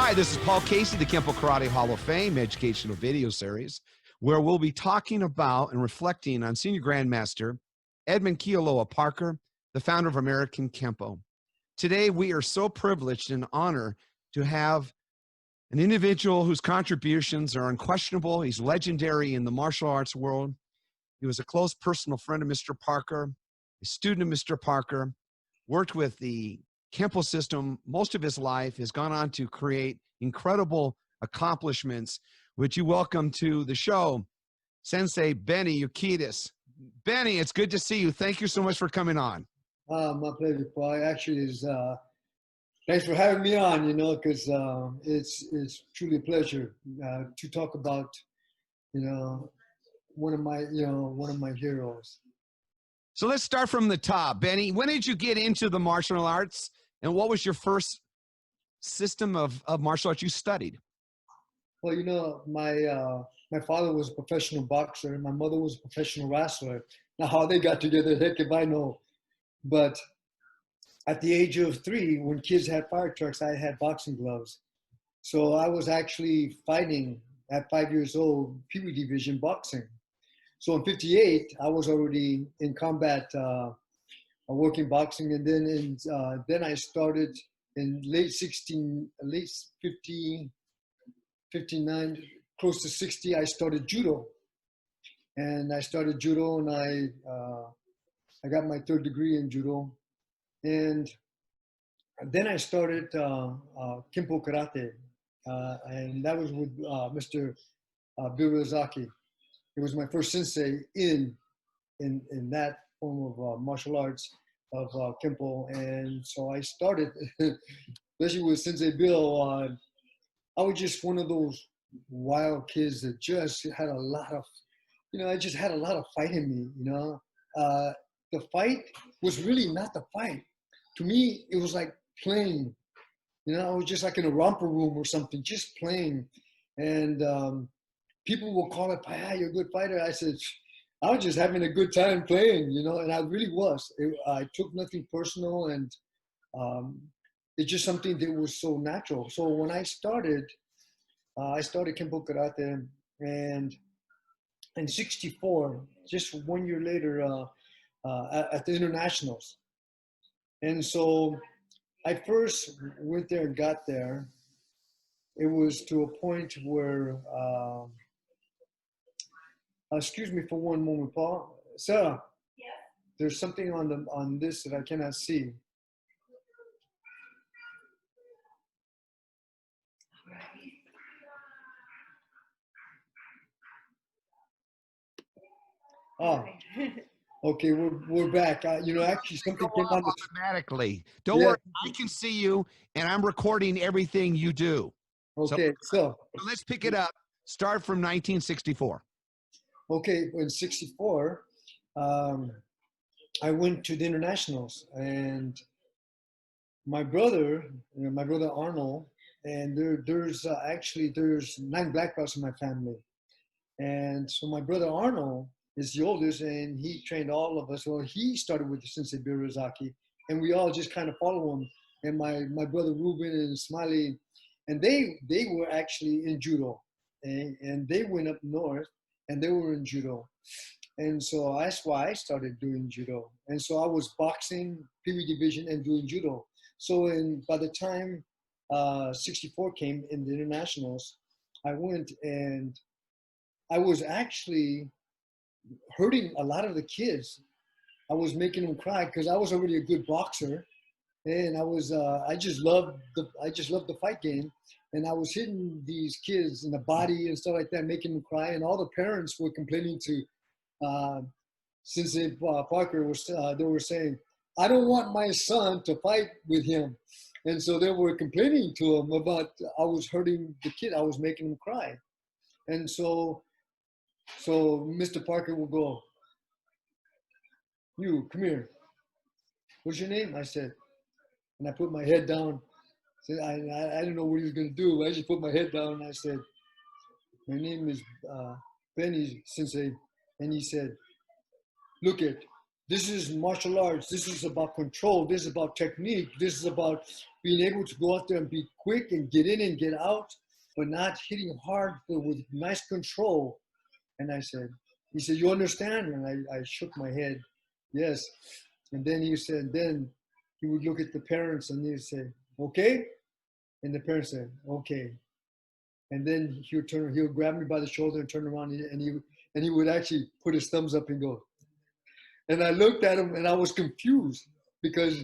Hi, this is Paul Casey, the Kenpo Karate Hall of Fame educational video series, where we'll be talking about and reflecting on Senior Grandmaster Edmund Kealoha Parker, the founder of American Kenpo. Today, we are so privileged and honored to have an individual whose contributions are unquestionable. He's legendary in the martial arts world. He was a close personal friend of Mr. Parker, a student of Mr. Parker, worked with the Kenpo system most of his life, has gone on to create incredible accomplishments. Would you welcome to the show, Sensei Benny Urquidez. Benny, it's good to see you. Thank you so much for coming on. My pleasure, Paul. Actually, thanks for having me on, because it's truly a pleasure to talk about, one of my heroes. So let's start from the top. Benny, when did you get into the martial arts, and what was your first system of martial arts you studied? Well, my father was a professional boxer, and my mother was a professional wrestler. Now, how they got together, heck if I know. But at the age of 3, when kids had fire trucks, I had boxing gloves. So I was actually fighting at 5 years old, Pee Wee division boxing. So in '58, I was already in combat, working boxing, and then I started in late 59, close to 60. I started judo, and I got my 3rd degree in judo, and then I started Kenpo karate, and that was with Mr. Birazaki. It was my first sensei in that form of martial arts of Kenpo, and so I started, especially with Sensei Bill. I was just one of those wild kids that just had a lot of, I just had a lot of fight in me. The fight was really not the fight. To me, it was like playing. I was just like in a romper room or something, just playing, and people will call it, you're a good fighter. I said, I was just having a good time playing, and I really was. I took nothing personal, and it's just something that was so natural. So when I started Kenpo Karate, and in '64, just 1 year later, at the internationals. And so I first went there and got there. It was to a point where, excuse me for one moment, Paul. Sarah, yeah. There's something on this that I cannot see. Oh, okay, we're back. Actually something came on automatically. Don't worry, I can see you, and I'm recording everything you do. Okay, so let's pick it up. Start from 1964. Okay, in '64, I went to the internationals, and my brother Arnold, and there's 9 black belts in my family, and so my brother Arnold is the oldest, and he trained all of us. Well, he started with the Sensei Birazaki, and we all just kind of follow him. And my brother Ruben and Smiley, and they were actually in judo, and they went up north, and they were in judo. And so that's why I started doing judo. And so I was boxing, Pee Wee division, and doing judo. So by the time '64 came in the internationals, I went, and I was actually hurting a lot of the kids. I was making them cry because I was already a good boxer, and I just loved the fight game, and I was hitting these kids in the body and stuff like that, making them cry, and all the parents were complaining to Sensei Parker. They were saying, I don't want my son to fight with him, and so they were complaining to him about I was hurting the kid, I was making him cry, and so Mr. Parker will go, you come here. What's your name? I said, and I put my head down. I didn't know what he was going to do. I just put my head down, and I said, my name is Benny Sensei. And he said, look it, this is martial arts. This is about control. This is about technique. This is about being able to go out there and be quick and get in and get out, but not hitting hard, but with nice control. And I said, he said, you understand? And I shook my head, yes. And then he said, then he would look at the parents and he'd say, okay? And the parents said, okay. And then he'll grab me by the shoulder and turn around and he would actually put his thumbs up and go. And I looked at him and I was confused because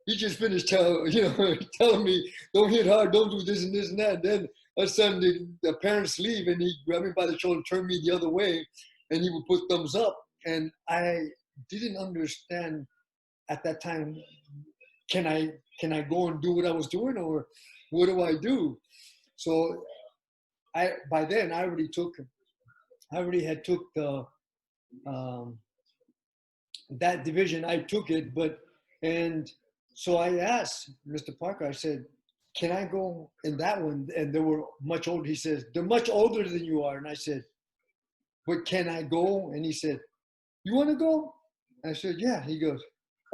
he just finished telling me, don't hit hard, don't do this and this and that. And then all of a sudden the parents leave and he grabbed me by the shoulder, turned me the other way, and he would put thumbs up. And I didn't understand at that time, can I go and do what I was doing, or what do I do? So by then I already had took the that division. I took it, and so I asked Mr. Parker, I said, can I go in that one? And they were much older. He says, they're much older than you are. And I said, but can I go? And he said, you want to go? I said, yeah. He goes,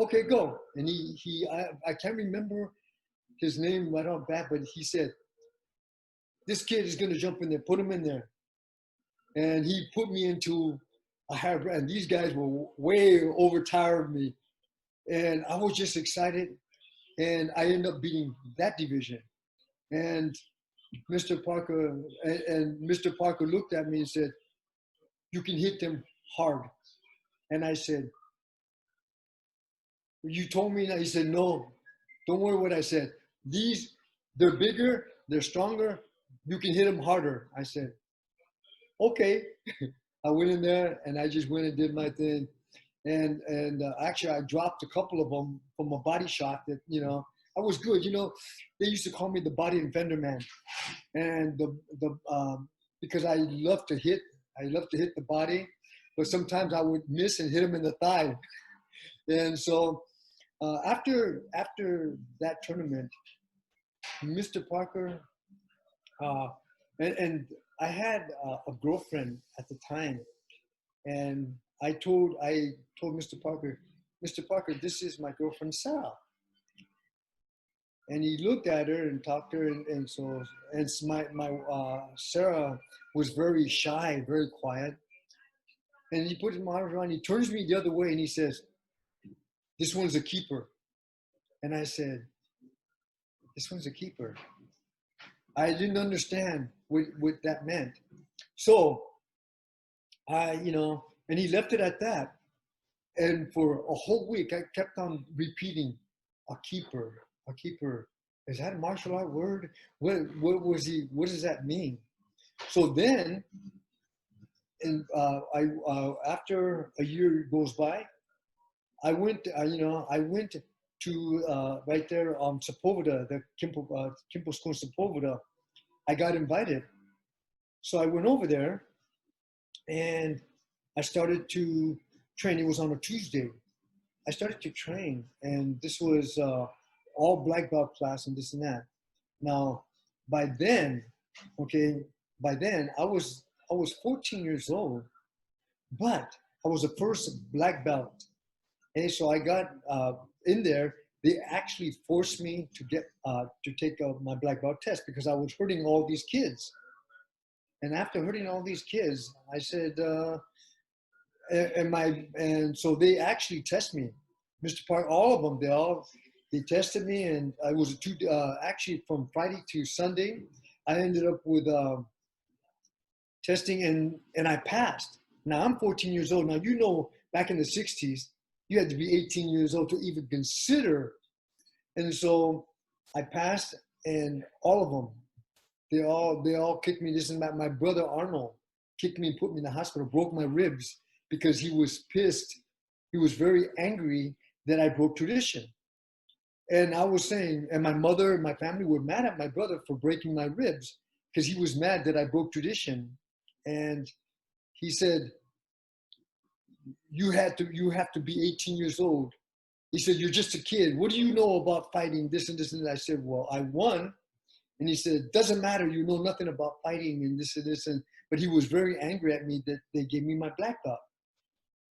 okay, go. And I can't remember his name right off bat, but he said, this kid is going to jump in there, put him in there. And he put me into a higher brand. And these guys were way overtired me. And I was just excited. And I ended up beating that division. And Mr. Parker looked at me and said, you can hit them hard. And I said, you told me that? He said, no, don't worry what I said. They're bigger, they're stronger, you can hit them harder. I said, okay. I went in there and I just went and did my thing. And actually I dropped a couple of them from a body shot that, I was good. They used to call me the body and fender man. And because I love to hit the body, but sometimes I would miss and hit him in the thigh. And so after that tournament, Mr. Parker, and I had a girlfriend at the time, and I told Mr. Parker, this is my girlfriend Sarah. And he looked at her and talked to her, and my Sarah was very shy, very quiet. And he put his arms around, he turns me the other way and he says, this one's a keeper. And I said, this one's a keeper. I didn't understand what that meant. So and he left it at that. And for a whole week, I kept on repeating, a keeper. Is that a martial art word? What does that mean? So then, after a year goes by, I went to right there on Sepulveda, the Kenpo school Sepulveda. I got invited. So I went over there and I started to train. It was on a Tuesday. I started to train, and this was all black belt class and this and that. Now, by then I was 14 years old, but I was the first black belt. And so I got in there. They actually forced me to get to take my black belt test because I was hurting all these kids. And after hurting all these kids, I said, and so they actually tested me, Mr. Park, all of them. They tested me, and I was actually from Friday to Sunday. I ended up with testing, and I passed. Now I'm 14 years old. Now, back in the 60s, you had to be 18 years old to even consider. And so I passed, and all of them, they all kicked me. This and that. My brother Arnold kicked me and put me in the hospital, broke my ribs because he was pissed. He was very angry that I broke tradition. And I was saying, and my mother and my family were mad at my brother for breaking my ribs because he was mad that I broke tradition. And he said, you have to be 18 years old. He said, you're just a kid. What do you know about fighting this and this and that? I said, well, I won. And he said, doesn't matter. You know nothing about fighting and this and this. But he was very angry at me that they gave me my black belt.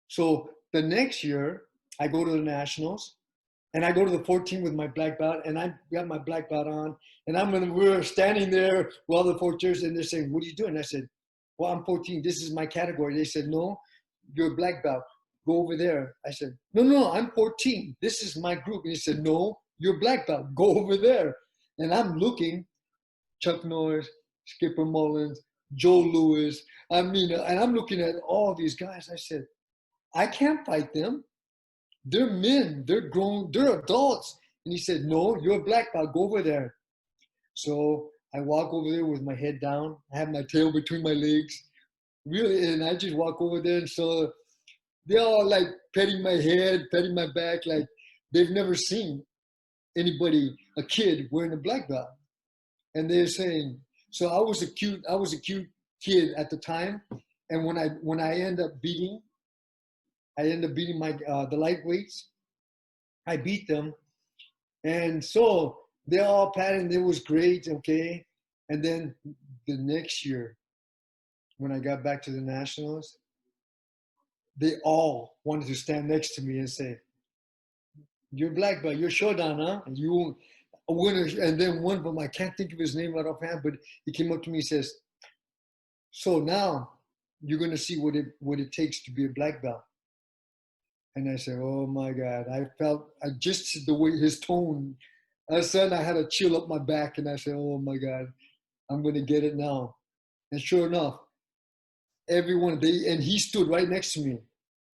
So the next year I go to the nationals And I go to the 14 with my black belt, and I got my black belt on, and we're standing there with all the 14ers, and they're saying, "What are you doing?" I said, "Well, I'm 14. This is my category." They said, "No, you're a black belt. Go over there." I said, "No, I'm 14. This is my group." And he said, "No, you're black belt. Go over there." And I'm looking, Chuck Norris, Skipper Mullins, Joe Louis. I mean, and I'm looking at all these guys. I said, "I can't fight them. They're men. They're grown. They're adults." And he said, "No, you're a black belt. Go over there." So I walk over there with my head down. I have my tail between my legs. Really, and I just walk over there. And so they're all like petting my head, petting my back, like they've never seen anybody, a kid wearing a black belt. And they're saying, so I was a cute kid at the time. And when I end up beating my the lightweights. I beat them, and so they all patted. It was great, okay. And then the next year, when I got back to the nationals, they all wanted to stand next to me and say, "You're black belt, you're showdown, huh? And you a winner." And then one of them, I can't think of his name right offhand, but he came up to me and says, "So now you're gonna see what it takes to be a black belt." And I said, "Oh my God!" I just the way his tone. All of a sudden, I had a chill up my back, and I said, "Oh my God, I'm gonna get it now." And sure enough, and he stood right next to me,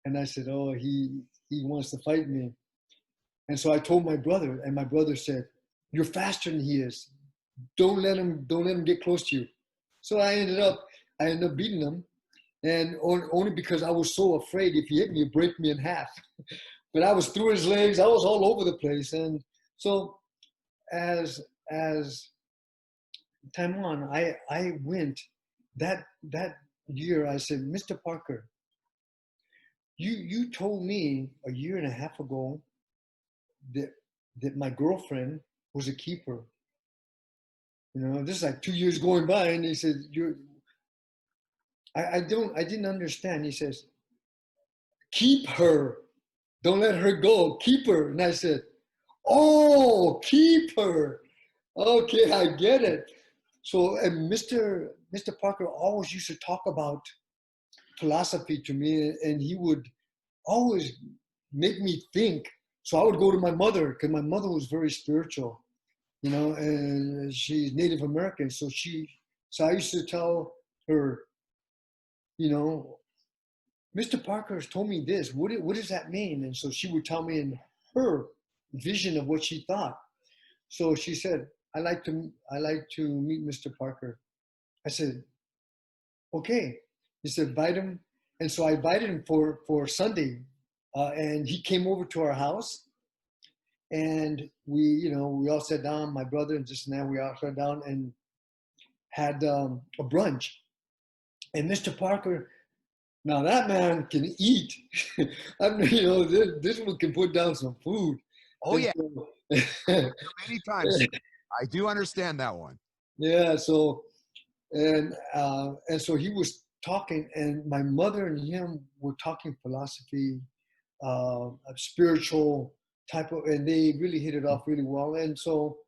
and I said, "Oh, he wants to fight me." And so I told my brother, and my brother said, "You're faster than he is. Don't let him get close to you." So I ended up beating him, and only because I was so afraid if he hit me, he'd break me in half. But I was through his legs. I was all over the place, and so as time on, I went that year. I said, "Mr. Parker, you told me a year and a half ago that my girlfriend was a keeper. You know, this is like 2 years going by." And he said, I didn't understand." He says, "Keep her. Don't let her go. Keep her." And I said, "Oh, keep her. Okay, I get it." So, and Mr. Parker always used to talk about philosophy to me, and he would always make me think. So I would go to my mother, because my mother was very spiritual, you know, and she's Native American. So I used to tell her, you know, "Mr. Parker has told me this. What does that mean?" And so she would tell me in her vision of what she thought. So she said, I like to meet Mr. Parker." I said, "Okay." He said, "Invite him." And so I invited him for Sunday, and he came over to our house, and we all sat down, my brother and just now we all sat down and had a brunch. And Mr. Parker, now that man can eat. I mean, this one can put down some food. Oh And yeah, so, many times. I do understand that one. yeah. So and so he was talking, and my mother and him were talking philosophy, a spiritual type of, and they really hit it off really well. And so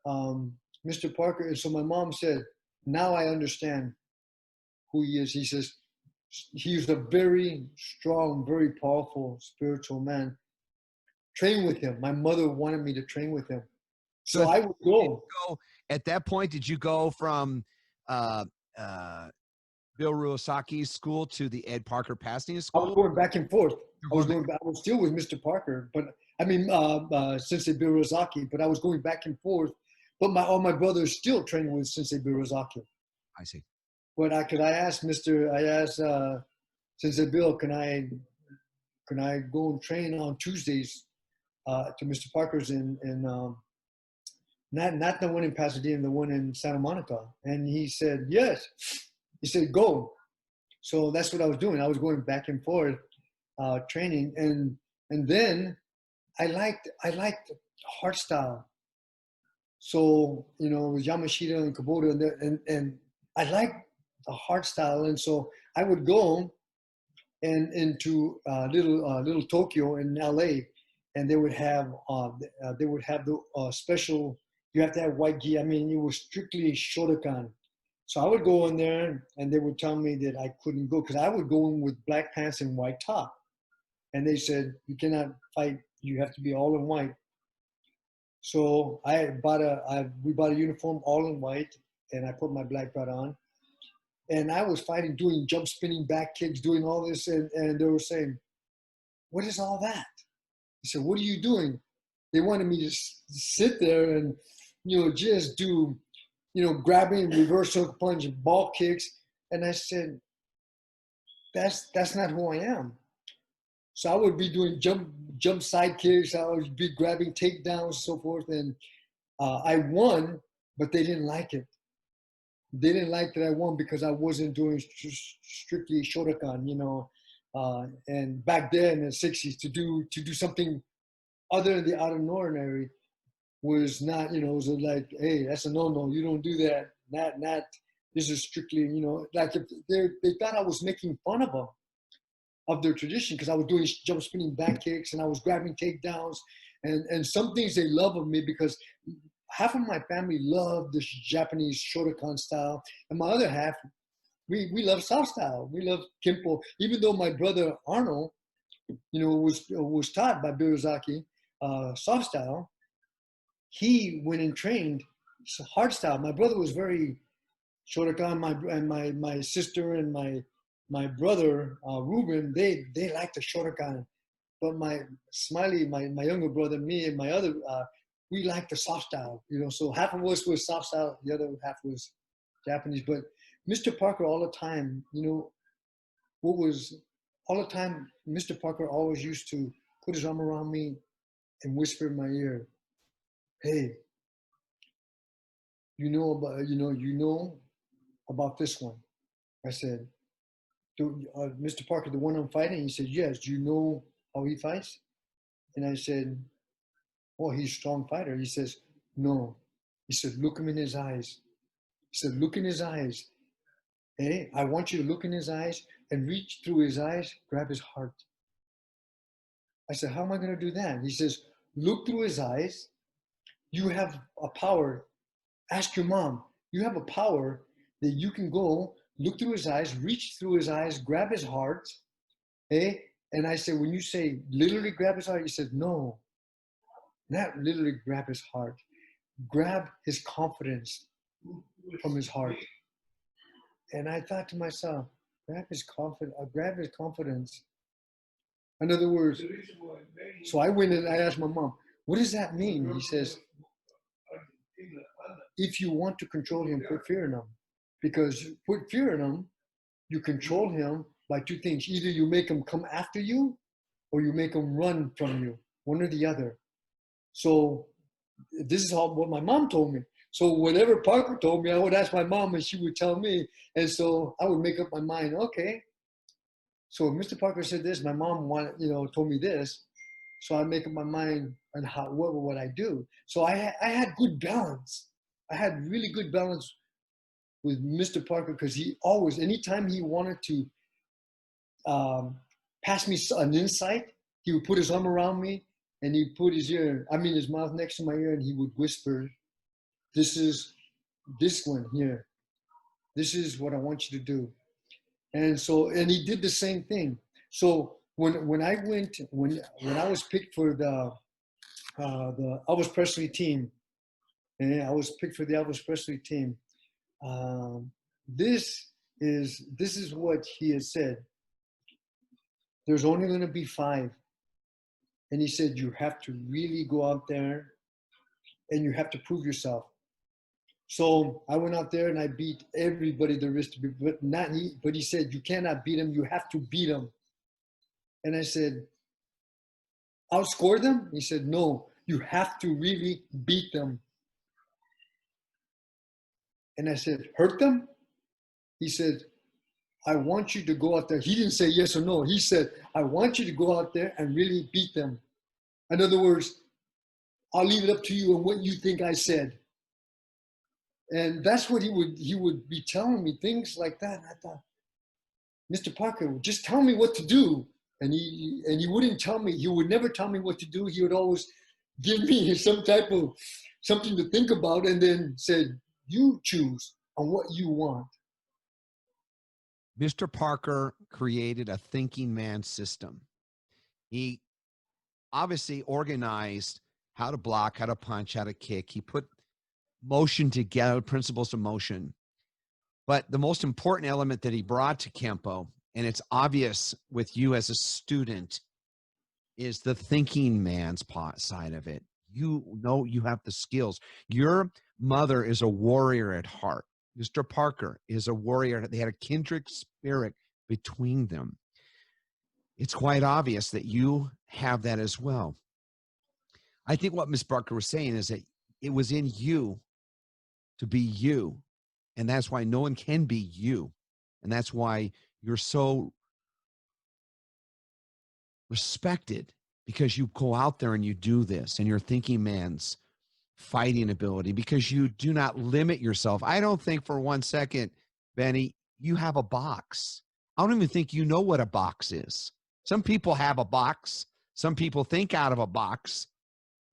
um, Mr. Parker, and so my mom said, "Now I understand who he is." He says, "He's a very strong, very powerful spiritual man. Train with him." My mother wanted me to train with him. So So I would go. at that point, did you go from uh, uh, Bill Ruosaki's school to the Ed Parker Pasadena I was school? going back and forth. You're going back. I was still with Mr. Parker, but I mean, Sensei Birozaki, but I was going back and forth. But all my brothers still training with Sensei Birozaki. I see. But I asked Sensei Bill, can I go and train on Tuesdays to Mr. Parker's in not the one in Pasadena, the one in Santa Monica? And he said yes. He said go. So that's what I was doing. I was going back and forth training, and then I liked hard style. So it was Yamashita and Kubota, and I liked the hard style, and so I would go and into little Tokyo in LA, and they would have the special. You have to have white gi. I mean, it was strictly Shotokan. So I would go in there, and they would tell me that I couldn't go because I would go in with black pants and white top, and they said you cannot fight. You have to be all in white. So we bought a uniform all in white, and I put my black belt on, and I was fighting, doing jump spinning back kicks, doing all this, and they were saying, "What is all that?" I said, "What are you doing?" They wanted me to sit there and, just do, grabbing, reverse hook punch, ball kicks. And I said, that's not who I am. So I would be doing jump side kicks. I would be grabbing takedowns and so forth. And I won, but they didn't like it. They didn't like that I won because I wasn't doing strictly Shotokan, and back then in the 60s to do something other than the out of ordinary was not, it was like, hey, that's a no-no. You don't do that. Not. This is strictly, like if they thought I was making fun of them, of their tradition, because I was doing jump spinning back kicks and I was grabbing takedowns, and some things they love of me because half of my family loved this Japanese Shotokan style, and my other half, we love South style. We love Kenpo. Even though my brother Arnold, was taught by Birozaki, soft style, he went and trained hard style. My brother was very Shotokan. My sister and my brother Ruben, they liked the Shotokan, but my Smiley, my younger brother, me and my other, we liked the soft style. So half of us was soft style, the other half was Japanese. But Mr. Parker all the time, Mr. Parker always used to put his arm around me and whisper in my ear, "Hey, you know about this one." I said, "Mr. Parker, the one I'm fighting?" He said, "Yes." "Do you know how he fights?" And I said, "Oh, he's a strong fighter." He says, "No." He said, "Look him in his eyes." He said, "Look in his eyes. Hey, I want you to look in his eyes and reach through his eyes, grab his heart." I said, "How am I going to do that?" He says, "Look through his eyes. You have a power. Ask your mom. You have a power that you can go look through his eyes, reach through his eyes, grab his heart." Eh? And I said, "When you say literally grab his heart," he said, "No, not literally grab his heart. Grab his confidence from his heart." And I thought to myself, grab his confidence. In other words, so I went and I asked my mom, "What does that mean?" He says, "If you want to control him, put fear in him. Because you put fear in him, you control him by two things. Either you make him come after you or you make him run from you, one or the other." So this is what my mom told me. So whatever Parker told me, I would ask my mom and she would tell me. And so I would make up my mind, okay. So if Mr. Parker said this, my mom told me this. So I make up my mind on what would I do. So I had good balance. I had really good balance with Mr. Parker because he always, anytime he wanted to pass me an insight, he would put his arm around me and he'd put his mouth next to my ear, and he would whisper, "This is this one here. This is what I want you to do." And he did the same thing. So when I was picked for the Elvis Presley team, and I was picked for the Elvis Presley team, this is what he had said. There's only going to be 5. And he said, you have to really go out there and you have to prove yourself. So I went out there and I beat everybody there is to beat, but he said, you cannot beat them, you have to beat them. And I said, outscore them? He said, no, you have to really beat them. And I said, hurt them? He said, I want you to go out there. He didn't say yes or no. He said, I want you to go out there and really beat them. In other words, I'll leave it up to you and what you think I said. And that's what he would be telling me, things like that. And I thought, Mr. Parker, just tell me what to do. and he wouldn't tell me. He would never tell me what to do. He would always give me some type of something to think about, and then said, "You choose on what you want." Mr. Parker created a thinking man system. He obviously organized how to block, how to punch, how to kick. He put motion together, principles of motion. But the most important element that he brought to Kenpo, and it's obvious with you as a student, is the thinking man's side of it. You know you have the skills. Your mother is a warrior at heart. Mr. Parker is a warrior. They had a kindred spirit between them. It's quite obvious that you have that as well. I think what Ms. Parker was saying is that it was in you to be you. And that's why no one can be you. And that's why you're so respected, because you go out there and you do this, and you're thinking man's fighting ability, because you do not limit yourself. I don't think for 1 second, Benny, you have a box. I don't even think you know what a box is. Some people have a box. Some people think out of a box.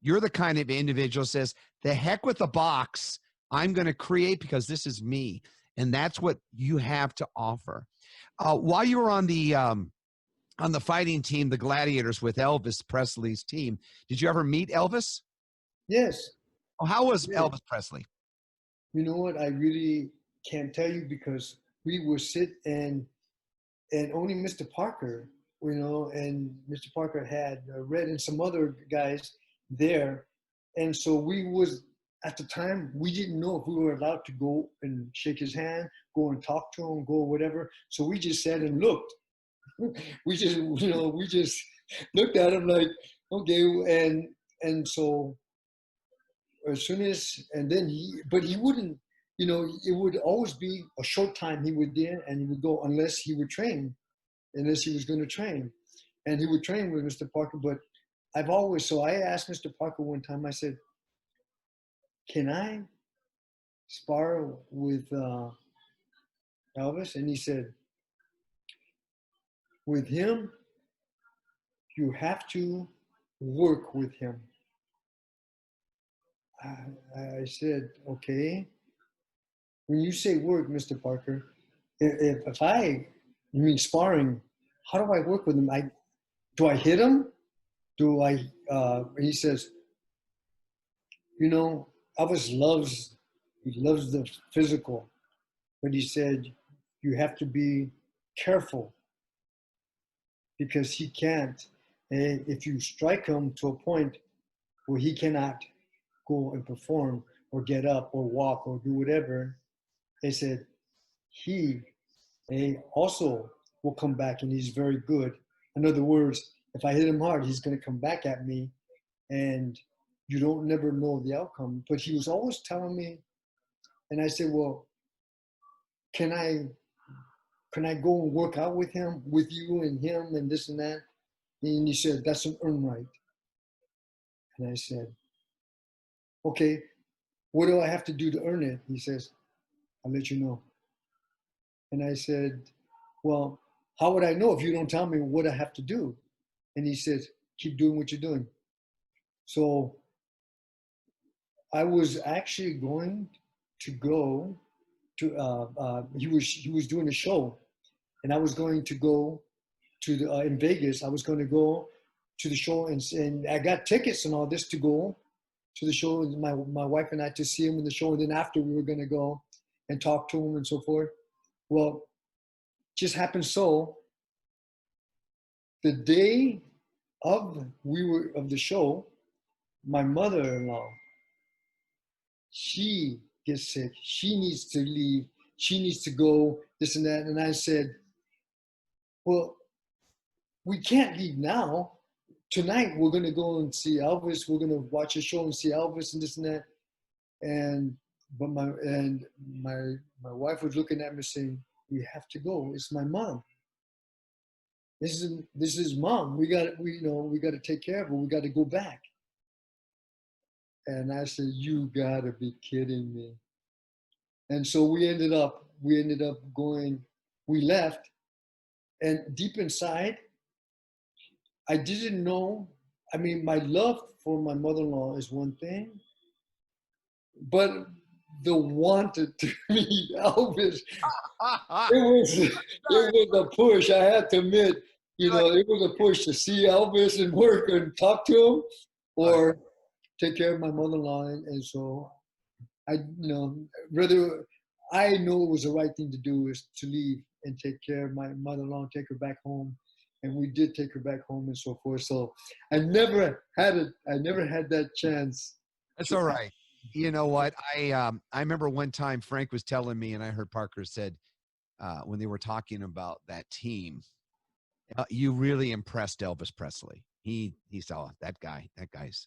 You're the kind of individual that says, the heck with the box. I'm going to create because this is me. And that's what you have to offer. While you were on the fighting team, the Gladiators, with Elvis Presley's team, did you ever meet Elvis? Yes. Oh, how was Yeah. Elvis Presley? You know what? I really can't tell you, because we would sit and only Mr. Parker, and Mr. Parker had Red and some other guys there, and so we was, at the time, we didn't know if we were allowed to go and shake his hand, go and talk to him, go whatever. So we just sat and looked. we just looked at him like, okay, and so as soon as, and then but he wouldn't, it would always be a short time he would there, and he would go unless he would train, unless he was going to train, and he would train with Mr. Parker. But so I asked Mr. Parker one time, I said, can I spar with Elvis? And he said, with him, you have to work with him. I said, okay. When you say work, Mr. Parker, you mean sparring, how do I work with him? Do I hit him? He says, Elvis he loves the physical, but he said, you have to be careful, because he can't, and if you strike him to a point where he cannot go and perform or get up or walk or do whatever, they said, he also will come back, and he's very good. In other words, if I hit him hard, he's going to come back at me, and you don't never know the outcome. But he was always telling me, and I said, well, can I go and work out with you and him and this and that? And he said, that's an earn right. And I said, okay, what do I have to do to earn it? He says, I'll let you know. And I said, well, how would I know if you don't tell me what I have to do? And he says, keep doing what you're doing. So I was actually going to go to, he was doing a show, and I was going to go to in Vegas. I was going to go to the show, and I got tickets and all this to go to the show, my wife and I, to see him in the show. And then after, we were going to go and talk to him and so forth. Well, just happened so the day of the show, my mother-in-law, she gets sick. She needs to leave. She needs to go, this and that. And I said, well, we can't leave now. Tonight, we're going to go and see Elvis. We're going to watch a show and see Elvis and this and that. But my wife was looking at me saying, we have to go. It's my mom. This is mom. We got to take care of her. We got to go back. And I said, you got to be kidding me. And so we ended up going, we left, and deep inside, I didn't know. I mean, my love for my mother-in-law is one thing, but the wanted to meet Elvis, it was a push. I had to admit, it was a push to see Elvis and work and talk to him, or take care of my mother-in-law. And so rather, I know it was the right thing to do is to leave and take care of my mother-in-law, take her back home. And we did take her back home and so forth. So I never had that chance. That's all right. You know what? I remember one time Frank was telling me, and I heard Parker said when they were talking about that team, you really impressed Elvis Presley. He saw that guy's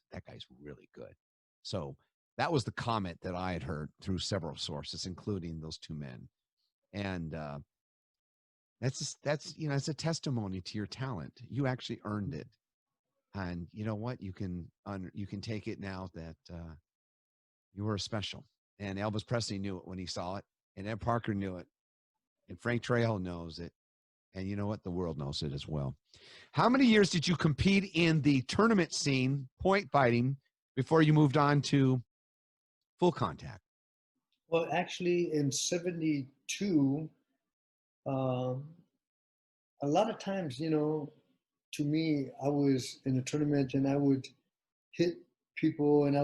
really good. So that was the comment that I had heard through several sources, including those two men. And that's it's a testimony to your talent. You actually earned it. And you know what? You can take it now that you were special. And Elvis Presley knew it when he saw it, and Ed Parker knew it, and Frank Trejo knows it. And you know what? The world knows it as well. How many years did you compete in the tournament scene, point fighting, before you moved on to full contact? Well, actually, in '72, a lot of times, to me, I was in a tournament and I would hit people and I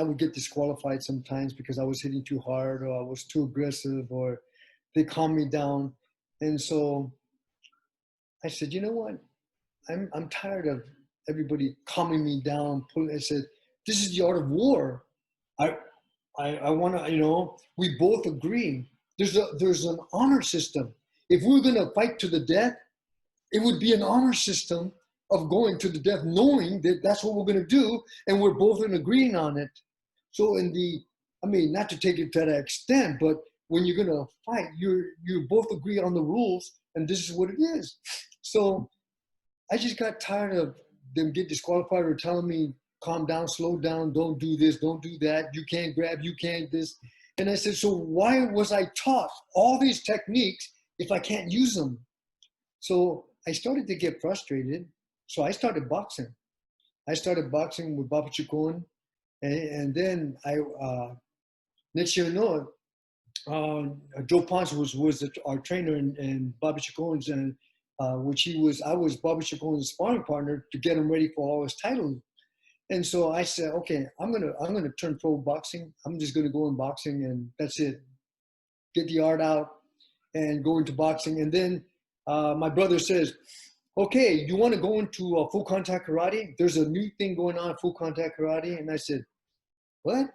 would get disqualified sometimes because I was hitting too hard or I was too aggressive or they calmed me down. And so I said, you know what? I'm tired of everybody calming me down. I said, this is the art of war. I want to, we both agree. There's an honor system. If we were going to fight to the death, it would be an honor system of going to the death, knowing that that's what we're going to do, and we're both in agreeing on it. So not to take it to that extent, but when you're going to fight, you both agree on the rules, and this is what it is. So I just got tired of them get disqualified or telling me, calm down, slow down, don't do this, don't do that, you can't grab, you can't this. And I said, so why was I taught all these techniques if I can't use them? So I started to get frustrated. So I started boxing. I started boxing with Baba Chikon. And then next year, Joe Ponce was our trainer and Baba Chikon's, and I was Baba Chikon's sparring partner to get him ready for all his titles. And so I said, okay, I'm gonna turn pro boxing. I'm just gonna go in boxing and that's it. Get the art out and go into boxing. And then my brother says, okay, you want to go into full contact karate? There's a new thing going on, full contact karate. And I said, what?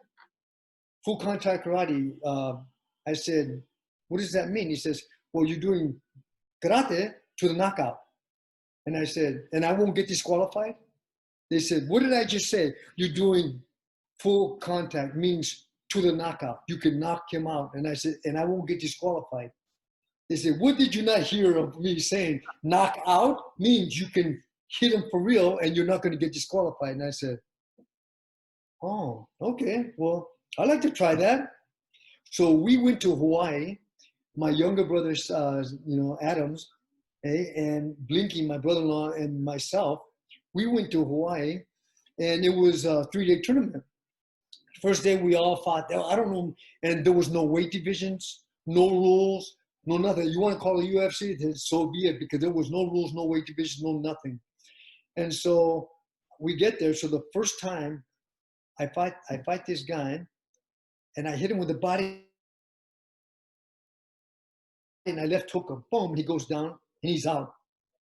Full contact karate. I said, what does that mean? He says, well, you're doing karate to the knockout. And I said, and I won't get disqualified? They said, what did I just say? You're doing full contact, means to the knockout. You can knock him out. And I said, and I won't get disqualified. They said, what did you not hear of me saying? Knock out means you can hit him for real and you're not going to get disqualified. And I said, oh, okay. Well, I'd like to try that. So we went to Hawaii. My younger brother, Adams, and Blinky, my brother-in-law, and myself, we went to Hawaii, and it was a 3-day tournament. First day we all fought. I don't know, and there was no weight divisions, no rules, no nothing. You want to call it UFC? So be it, because there was no rules, no weight divisions, no nothing. And so we get there. So the first time I fight this guy, and I hit him with the body, and I left hook him. Boom! He goes down, and he's out.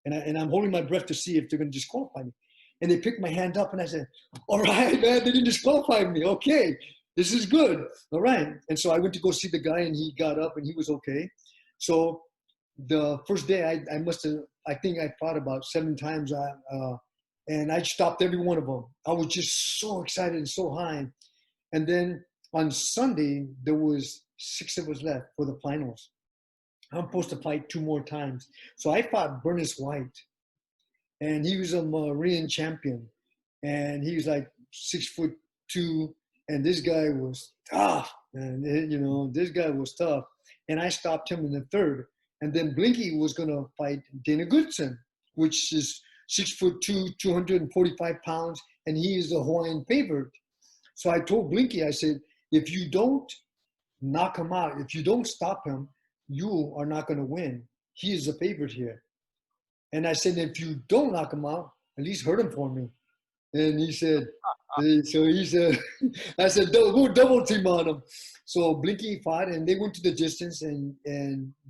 And I'm holding my breath to see if they're going to disqualify me. And they picked my hand up, and I said, all right, man, they didn't disqualify me. Okay, this is good. All right. And so I went to go see the guy, and he got up, and he was okay. So the first day, I think I fought about 7 times, and I stopped every one of them. I was just so excited and so high. And then on Sunday, there was 6 of us left for the finals. I'm supposed to fight 2 more times. So I fought Bernice White, and he was a Marine champion, and he was like 6'2", and this guy was tough, and this guy was tough. And I stopped him in the 3rd, and then Blinky was gonna fight Dana Goodson, which is 6'2", 245 pounds, and he is the Hawaiian favorite. So I told Blinky, I said, if you don't knock him out, if you don't stop him, you are not going to win. He is the favorite here. And I said, if you don't knock him out, at least hurt him for me. And he said, I said, we'll double team on him. So Blinky fought, and they went to the distance, and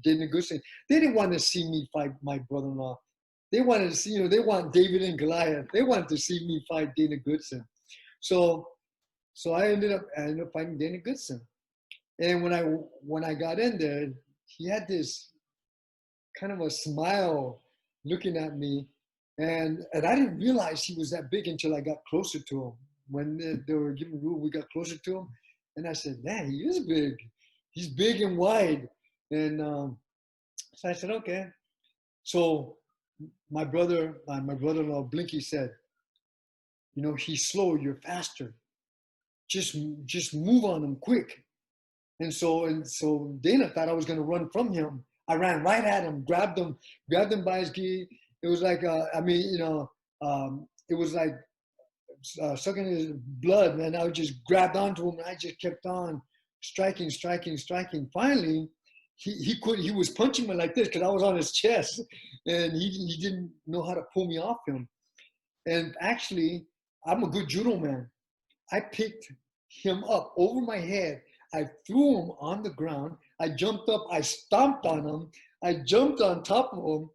Dana Goodson. They didn't want to see me fight my brother-in-law. They wanted to see, they want David and Goliath. They wanted to see me fight Dana Goodson. So I ended up fighting Dana Goodson. And when I got in there, he had this kind of a smile looking at me. And I didn't realize he was that big until I got closer to him. When they were giving rule, we got closer to him. And I said, man, he is big. He's big and wide. And so I said, okay. So my brother-in-law, Blinky, said, he's slow, you're faster. Just move on him quick. And so Dana thought I was going to run from him. I ran right at him, grabbed him by his gi. It was like, it was like sucking his blood, man. I just grabbed onto him, and I just kept on striking. Finally, he was punching me like this because I was on his chest, and he didn't know how to pull me off him. And actually, I'm a good judo man. I picked him up over my head. I threw him on the ground. I jumped up. I stomped on him. I jumped on top of him.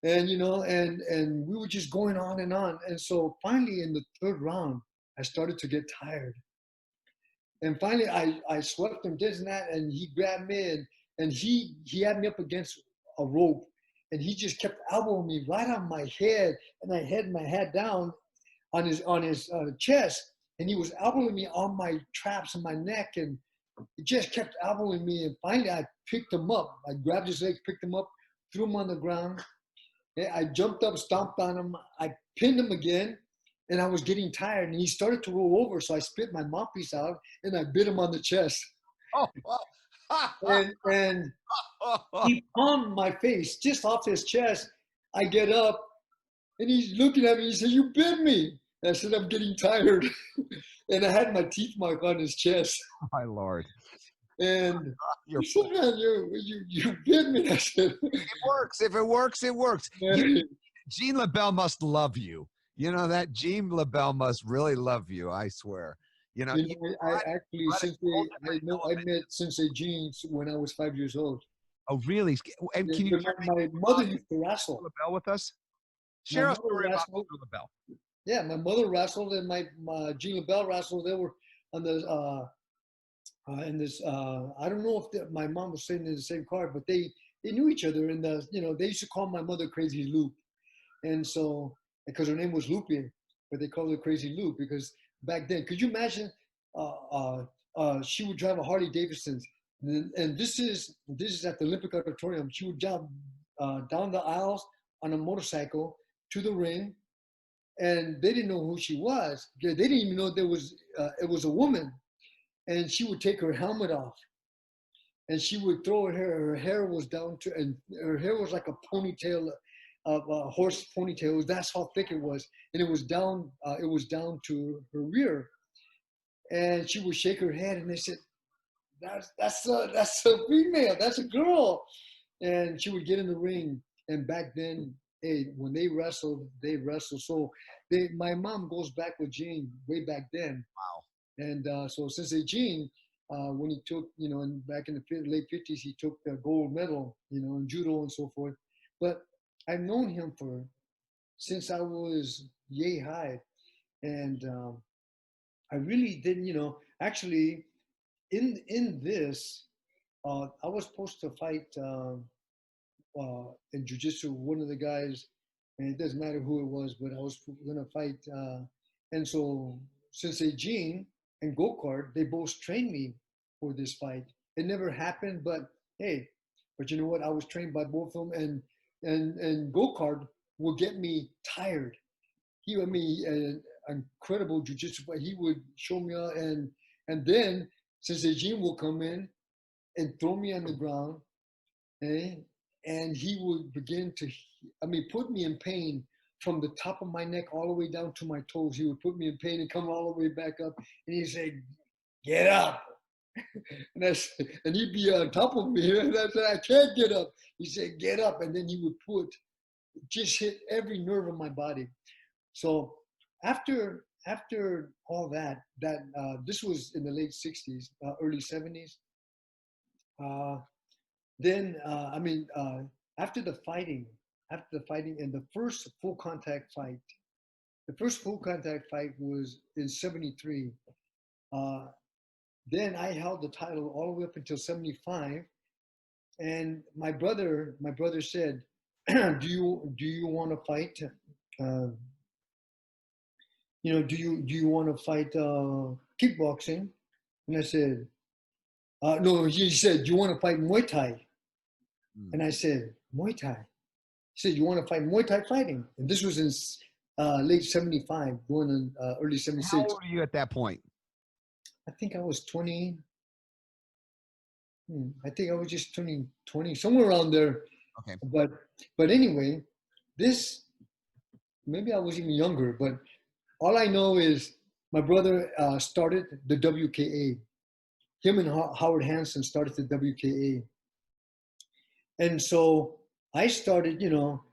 And, and we were just going on and on. And so finally in the third round, I started to get tired. And finally I swept him this and that, and he grabbed me, and he had me up against a rope, and he just kept elbowing me right on my head, and I had my head down on his chest, and he was elbowing me on my traps and my neck, and he just kept elbowing me. And finally I picked him up. I grabbed his leg, picked him up, threw him on the ground. I jumped up, stomped on him. I pinned him again, and I was getting tired, and he started to roll over. So I spit my mouthpiece out, and I bit him on the chest. Oh, and he palmed my face just off his chest. I get up, and he's looking at me. He said, "You bit me." I said, "I'm getting tired." And I had my teeth mark on his chest. my Lord. And he said, "Man, you bit me." I said, "It works. If it works, it works." Gene LaBelle must love you. That Gene LaBelle must really love you. I swear. I met Sensei Gene when I was 5 years old. Oh, really? And can you share my mother used to wrestle LaBelle with us? Share a story about LaBelle. Yeah, my mother wrestled, and my Gene LaBelle wrestled. They were on the in this. I don't know if my mom was sitting in the same car, but they knew each other. And they used to call my mother Crazy Loop, and so because her name was Lupe, but they called her Crazy Loop because back then, could you imagine? She would drive a Harley Davidson, and this is at the Olympic Auditorium. She would drive down the aisles on a motorcycle to the ring, and they didn't know who she was. They didn't even know it was a woman. And she would take her helmet off, and she would throw her hair. Her hair was down to, and her hair was like a ponytail, of a horse ponytail. That's how thick it was, and it was down. It was down to her rear. And she would shake her head, and they said, "That's a female. That's a girl." And she would get in the ring. And back then, when they wrestled. So my mom goes back with Gene way back then. Wow. And so Sensei Gene, when he took, back in the late 50s, he took the gold medal, in judo and so forth. But I've known him since I was yay high. And I really didn't, actually in this, I was supposed to fight in jiu-jitsu, one of the guys, and it doesn't matter who it was, but I was going to fight. And so Sensei Gene and Go-Kart, they both trained me for this fight. It never happened, but hey, but you know what? I was trained by both of them, and Go-Kart will get me tired. He would me an incredible jiu-jitsu fight. He would show me out, and then Sensei Gene will come in and throw me on the ground, and he would begin to, put me in pain from the top of my neck all the way down to my toes. He would put me in pain and come all the way back up. And he'd say, get up. And he'd be on top of me. And I said, I can't get up. He said, get up. And then he would just hit every nerve of my body. So after all that, this was in the late 60s, early 70s. After the fighting and the first full contact fight was in 73. Then I held the title all the way up until 75. And my brother said, do you want to fight? Do you want to fight kickboxing? And I said, no, he said, do you want to fight Muay Thai? And I said, Muay Thai? He said, you want to fight Muay Thai fighting? And this was in late 75, going in early 76. How old were you at that point? I think I was 20. I think I was just turning 20, somewhere around there. Okay. But anyway, maybe I was even younger, but all I know is my brother started the WKA. Him and Howard Hansen started the WKA. And so I started,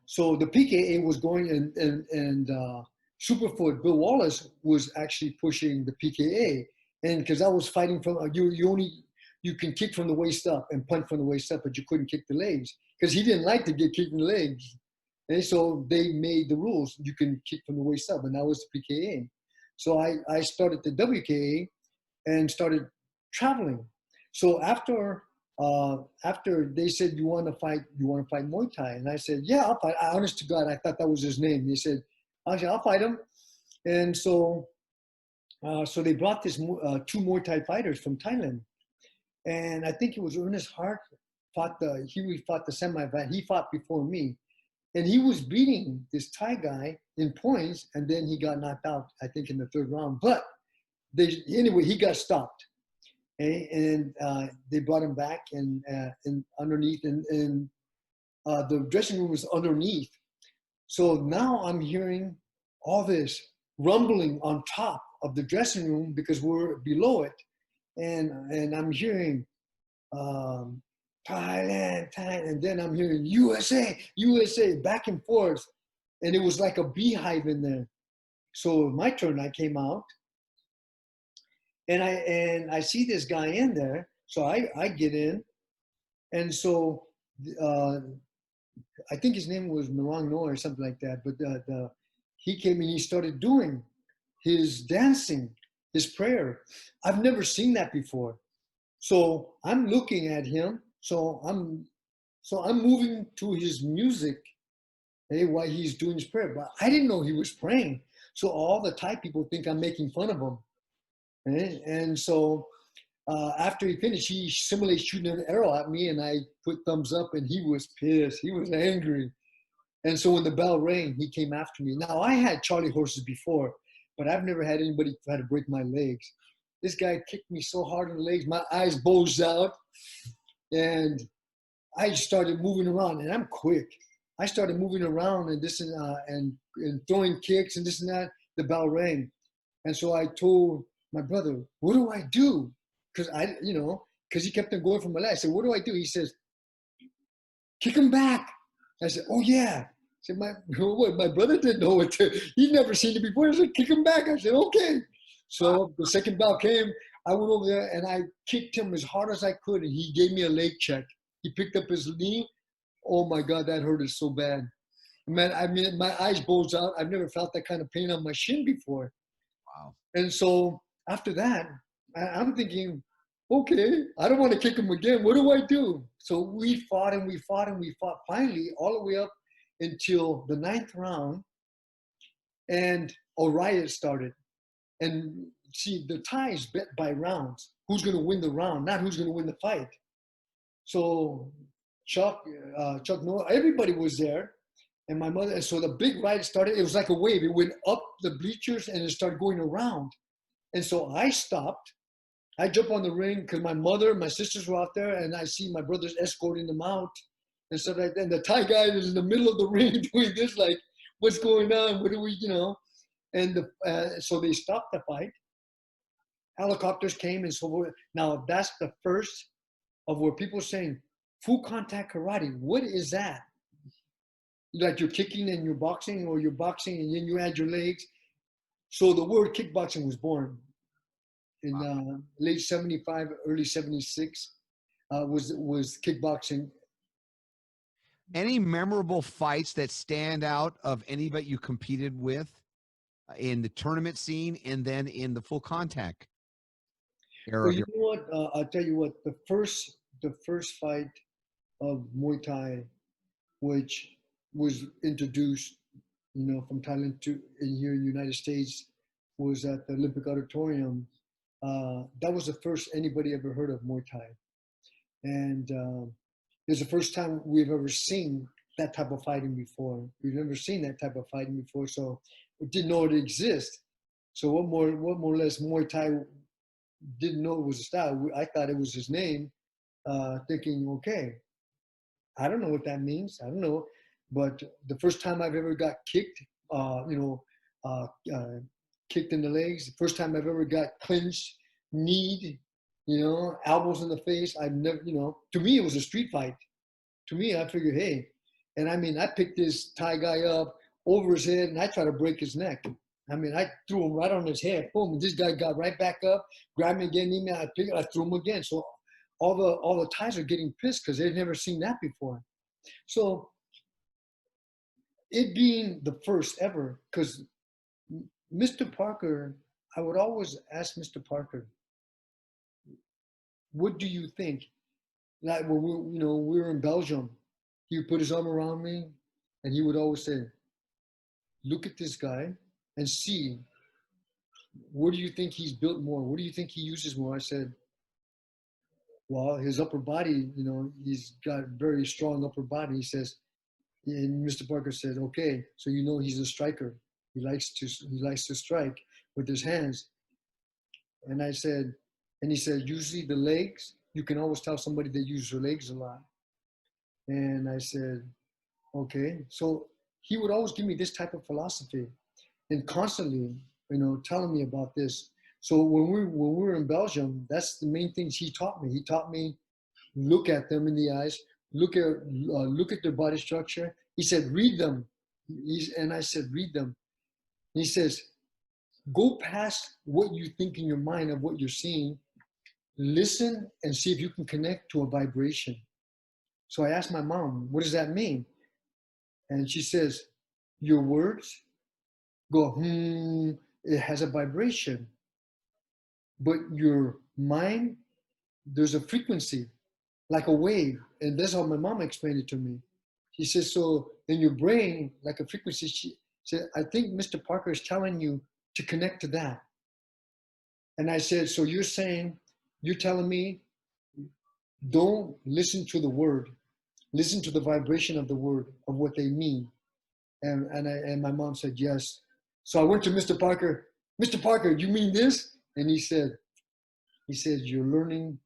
so the PKA was going and Superfoot, Bill Wallace was actually pushing the PKA. And because I was fighting from, you can kick from the waist up and punch from the waist up, but you couldn't kick the legs because he didn't like to get kicked in the legs. And so they made the rules. You can kick from the waist up, and that was the PKA. So I started the WKA and started traveling. So after they said, you want to fight Muay Thai? And I said, yeah, I'll fight. Honest to God, I thought that was his name. They said, I'll fight him. And so they brought this two Muay Thai fighters from Thailand. And I think it was Ernest Hart fought the semi-fight. He fought before me. And he was beating this Thai guy in points, and then he got knocked out, I think, in the third round. But anyway, he got stopped. And they brought him back and underneath, and the dressing room was underneath. So now I'm hearing all this rumbling on top of the dressing room because we're below it. And I'm hearing Thailand, and then I'm hearing USA, back and forth. And it was like a beehive in there. So my turn, I came out. And I see this guy in there. So I get in. And so I think his name was Narang Noy or something like that. But he came and he started doing his dancing, his prayer. I've never seen that before. So I'm looking at him. So I'm moving to his music, while he's doing his prayer. But I didn't know he was praying. So all the Thai people think I'm making fun of him. And so after he finished, he simulated shooting an arrow at me, and I put thumbs up, and he was pissed. He was angry. And so when the bell rang, he came after me. Now, I had Charlie horses before, but I've never had anybody try to break my legs. This guy kicked me so hard in the legs, my eyes bulged out, and I started moving around, and I'm quick. I started moving around and this and throwing kicks and this and that. The bell rang. And so I told my brother, what do I do? Because he kept on going for my leg. I said, what do I do? He says, kick him back. I said, oh yeah. I said, my brother didn't know what to, he'd never seen it before. I said, kick him back. I said, okay. So the second bell came, I went over there and I kicked him as hard as I could, and he gave me a leg check. He picked up his knee. Oh my God, that hurt us so bad. Man, I mean, my eyes bulged out. I've never felt that kind of pain on my shin before. Wow. And so after that, I'm thinking, okay, I don't want to kick him again. What do I do? So we fought and we fought and we fought finally all the way up until the 9th round, and a riot started. And see, the ties bet by rounds. Who's going to win the round, not who's going to win the fight. So Chuck Noah, everybody was there. And my mother, and so the big riot started. It was like a wave. It went up the bleachers and it started going around. And so I stopped. I jumped on the ring because my mother, my sisters were out there, and I see my brothers escorting them out and stuff like that. And the Thai guy is in the middle of the ring doing this, like, what's going on? What do we, And so they stopped the fight. Helicopters came and so forth. Now that's the first of where people are saying full contact karate. What is that? Like you're kicking and you're boxing, or you're boxing and then you add your legs. So the word kickboxing was born in late 75, early 76. Was kickboxing. Any memorable fights that stand out of anybody you competed with in the tournament scene and then in the full contact era? Well, you know what? I'll tell you what. The first fight of Muay Thai, which was introduced, from Thailand to here in the United States, was at the Olympic Auditorium. That was the first anybody ever heard of Muay Thai, and it was the first time we've ever seen that type of fighting before. We've never seen that type of fighting before, so we didn't know it existed. So what more or less Muay Thai didn't know it was a style. I thought it was his name, thinking, okay, I don't know what that means. I don't know. But the first time I've ever got kicked, kicked in the legs, the first time I've ever got clinched, kneed, elbows in the face. I've never, to me, it was a street fight. To me, I figured, hey, and I picked this Thai guy up over his head and I tried to break his neck. I threw him right on his head. Boom. And this guy got right back up, grabbed me again, I threw him again. So all the Thais are getting pissed because they've never seen that before. So it being the first ever, because Mr. Parker, I would always ask Mr. Parker, what do you think? Like when we were in Belgium, he would put his arm around me and he would always say, look at this guy and see, what do you think he's built more? What do you think he uses more? I said, well, his upper body, he's got a very strong upper body. He says, and Mr. Parker said, okay, so he's a striker. He likes to strike with his hands. And I said, and he said, usually the legs, you can always tell somebody that uses their legs a lot. And I said, okay. So he would always give me this type of philosophy and constantly, telling me about this. So when we were in Belgium, that's the main things he taught me. He taught me, look at them in the eyes, look at their body structure. He said, read them. And I said, read them. And he says, go past what you think in your mind of what you're seeing. Listen and see if you can connect to a vibration. So I asked my mom, what does that mean? And she says, your words go, it has a vibration. But your mind, there's a frequency, like a wave. And that's how my mom explained it to me. She says, so in your brain, like a frequency, she said, I think Mr. Parker is telling you to connect to that. And I said, so you're telling me, don't listen to the word, listen to the vibration of the word, of what they mean. And my mom said, yes. So I went to Mr. Parker, Mr. Parker, do you mean this? And he said, you're learning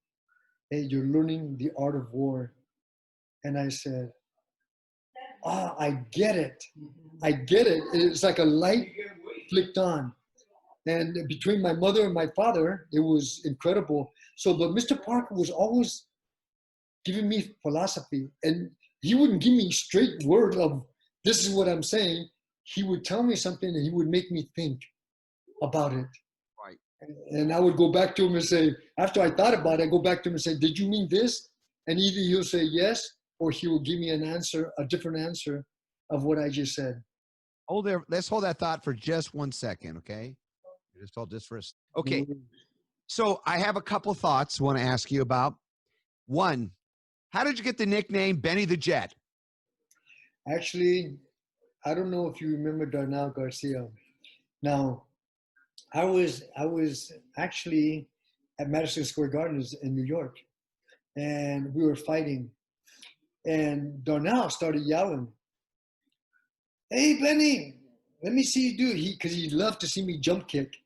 the art of war. And I said, I get it. I get it. It's like a light flicked on. And between my mother and my father, it was incredible. So, but Mr. Parker was always giving me philosophy, and he wouldn't give me straight word of, this is what I'm saying. He would tell me something and he would make me think about it. Right. And I would go back to him and say, after I thought about it, I go back to him and say, did you mean this? And either he'll say yes, or he will give me an answer, a different answer of what I just said. Hold there. Let's hold that thought for just 1 second, okay? Just hold this for a second. Okay. So I have a couple thoughts I want to ask you about. One, how did you get the nickname Benny the Jet? Actually, I don't know if you remember Darnell Garcia. Now, I was actually at Madison Square Gardens in New York, and we were fighting. And Darnell started yelling, hey, Benny, let me see you do it. Because he loved to see me jump kick.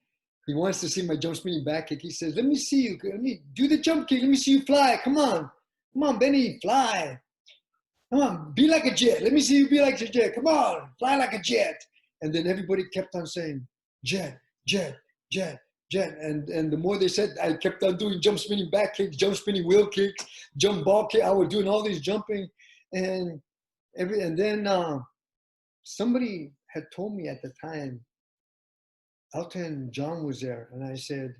He wants to see my jump spinning back kick. He says, let me see you. Let me do the jump kick. Let me see you fly. Come on. Come on, Benny, fly. Come on, be like a jet. Let me see you be like a jet. Come on, fly like a jet. And then everybody kept on saying, jet, jet, jet, jet. And the more they said, I kept on doing jump spinning back kicks, jump spinning wheel kicks, jump ball kick. I was doing all these jumping. And then somebody had told me at the time, Elton John was there. And I said,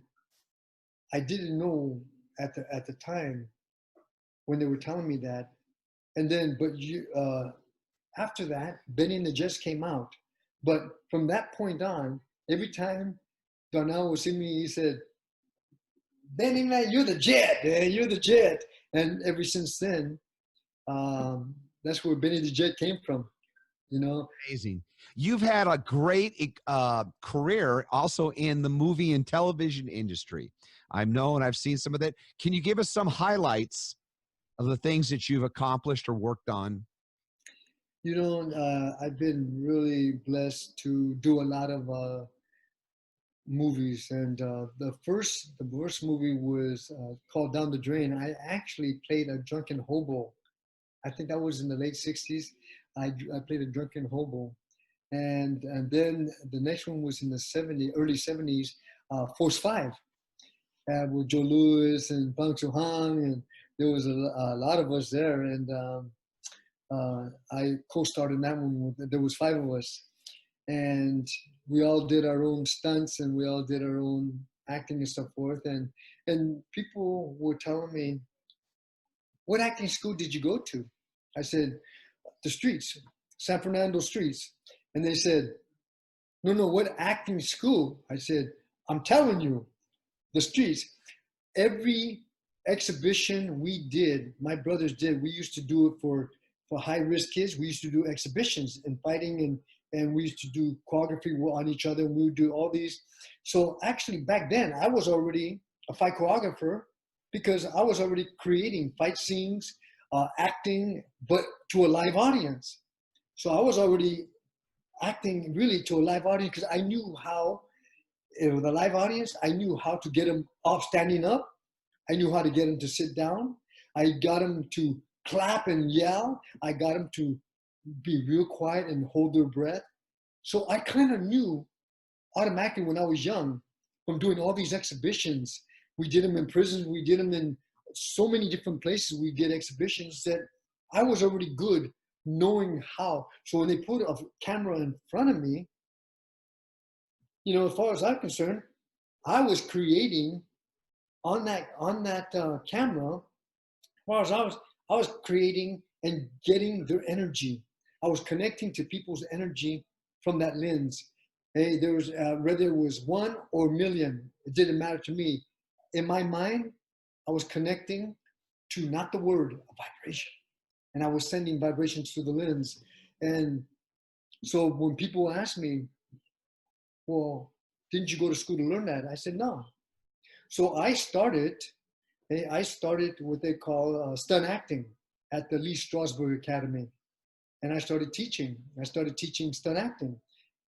I didn't know at the time when they were telling me that. And then, but after that, Benny and the Jets came out. But from that point on, every time Darnell would see me, he said, Benny, man, you're the Jet, man, you're the Jet. And ever since then, that's where Benny the Jet came from, you know. Amazing. You've had a great career also in the movie and television industry. I know, and I've seen some of that. Can you give us some highlights of the things that you've accomplished or worked on? You know, I've been really blessed to do a lot of movies, and the first movie was called Down the Drain. I actually played a drunken hobo. I think that was in the late '60s. I played a drunken hobo, and then the next one was in the early '70s, Force 5, with Joe Louis and Bang Choo Hang, and there was a lot of us there, and I co-starred in that one. There was 5 of us, and we all did our own stunts, and we all did our own acting and so forth. And people were telling me, "What acting school did you go to?" I said, "The streets, San Fernando streets." And they said, "No, what acting school?" I said, "I'm telling you, the streets." Every exhibition we did, my brothers did, we used to do it for high-risk kids. We used to do exhibitions and fighting, and we used to do choreography on each other, and we would do all these. So actually back then, I was already a fight choreographer because I was already creating fight scenes, acting, but to a live audience. So I was already acting really to a live audience because I knew how, the live audience, I knew how to get them off standing up. I knew how to get them to sit down. I got them to clap and yell. I got them to be real quiet and hold their breath. So I kind of knew automatically when I was young from doing all these exhibitions. We did them in prisons. We did them in so many different places. We did exhibitions that I was already good knowing how. So when they put a camera in front of me, you know, as far as I'm concerned, I was creating on that camera. As far as I was creating and getting their energy. I was connecting to people's energy from that lens. Hey, there was whether it was 1 or a million, it didn't matter to me. In my mind, I was connecting to not the word, a vibration, and I was sending vibrations through the lens. And so when people ask me, "Well, didn't you go to school to learn that?" I said, "No." So I started what they call stunt acting at the Lee Strasberg Academy. And I started teaching. I started teaching stunt acting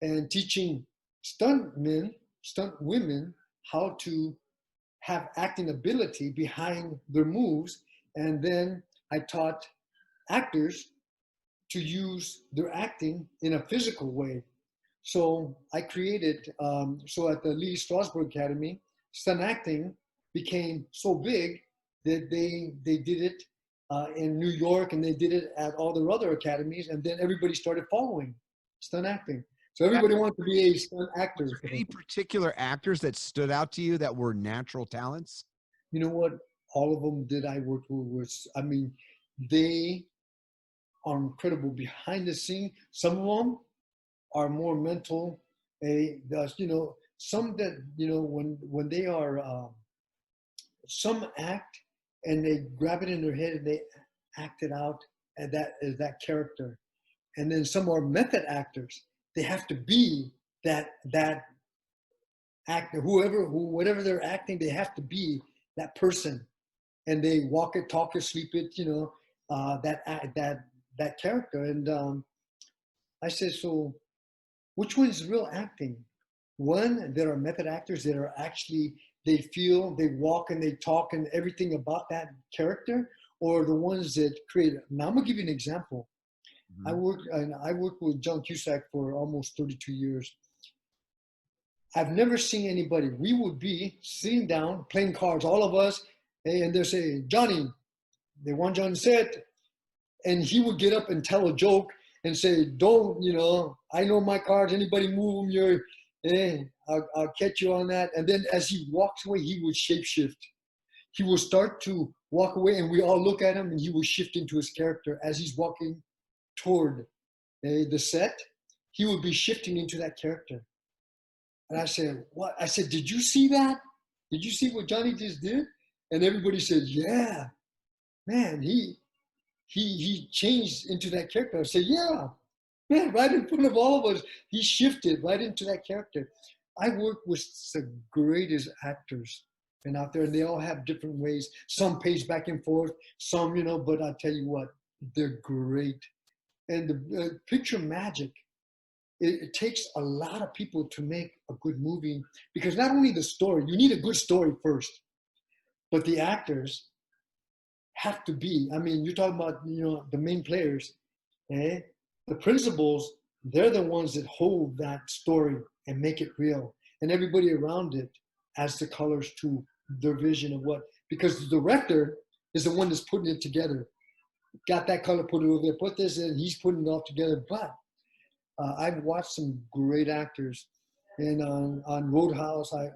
and teaching stunt men, stunt women, how to have acting ability behind their moves. And then I taught actors to use their acting in a physical way. So I created, so at the Lee Strasberg Academy, stunt acting became so big that they did it in New York, and they did it at all their other academies, and then everybody started following stunt acting. So everybody wanted to be a stunt actor. Was there any particular actors that stood out to you that were natural talents? You know what? All of them that I worked with was, I mean, they are incredible behind the scene. Some of them are more mental. You know, some that, you know, when they are, some act and they grab it in their head and they act it out, and that is that character. And then some are method actors. They have to be that actor, whatever they're acting, they have to be that person, and they walk it, talk it, sleep it, you know, that character. And I said, so which one is real acting? One, there are method actors that are actually, they feel, they walk and they talk and everything about that character, or the ones that create. Now I'm gonna give you an example. I Mhm. worked with John Cusack for almost 32 years. I've never seen anybody. We would be sitting down playing cards, all of us, and they're saying, Johnny, they want Johnny set, and he would get up and tell a joke and say, don't, I know my cards, anybody move them, I'll catch you on that. And then as he walks away, he would shapeshift. He will start to walk away, and we all look at him, and he will shift into his character as he's walking toward the set. He would be shifting into that character. And I said, what? I said, did you see that? Did you see what Johnny just did? And everybody said, yeah, man, he changed into that character. I said, yeah, man, right in front of all of us, he shifted right into that character. I work with the greatest actors and out there, and they all have different ways. Some pace back and forth, some, but I'll tell you what, they're great. And the picture magic, it takes a lot of people to make a good movie, because not only the story, you need a good story first, but the actors have to be, I mean, you're talking about, the main players, eh? The principals, they're the ones that hold that story and make it real. And everybody around it adds the colors to their vision of what, because the director is the one that's putting it together. Got that color, put it over there, put this in, he's putting it all together. But I've watched some great actors, and on Roadhouse, What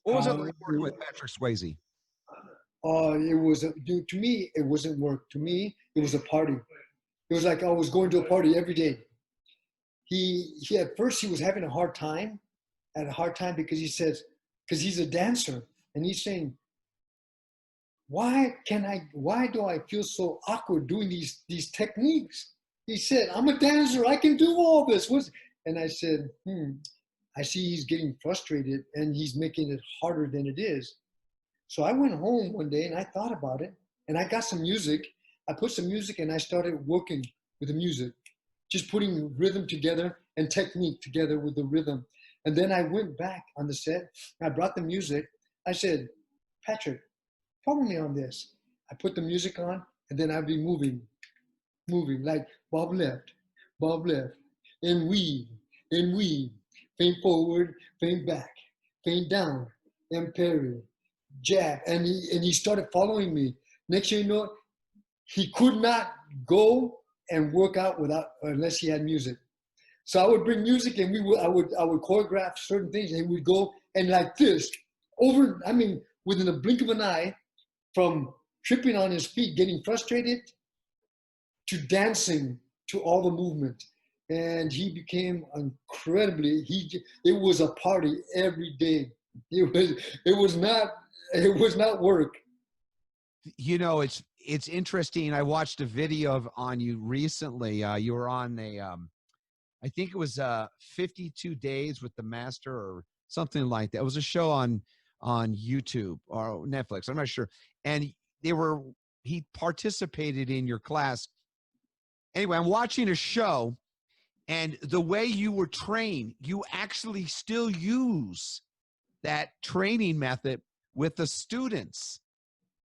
was it um, like working with Patrick Swayze? it was dude, to me, it wasn't work. To me, it was a party. It was like I was going to a party every day. He at first he was having a hard time, because he says, because he's a dancer, and he's saying, why do I feel so awkward doing these techniques? He said, I'm a dancer, I can do all this. And I said, I see he's getting frustrated and he's making it harder than it is. So I went home one day and I thought about it, and I got some music. I put some music and I started working with the music, just putting rhythm together and technique together with the rhythm. And then I went back on the set. I brought the music. I said, Patrick, follow me on this. I put the music on, and then I'd be moving like bob left, and weave, feint forward, feint back, feint down, and parry, jab. And he started following me. Next thing you know, he could not go and work out unless he had music. So I would bring music, and I would choreograph certain things, and he would go and like this within a blink of an eye, from tripping on his feet, getting frustrated, to dancing to all the movement. And he became it was a party every day. It was not work. It's interesting. I watched a video on you recently. You were on I think it was 52 Days with the Master or something like that. It was a show on YouTube or Netflix. I'm not sure. And he participated in your class. Anyway, I'm watching a show, and the way you were trained, you actually still use that training method with the students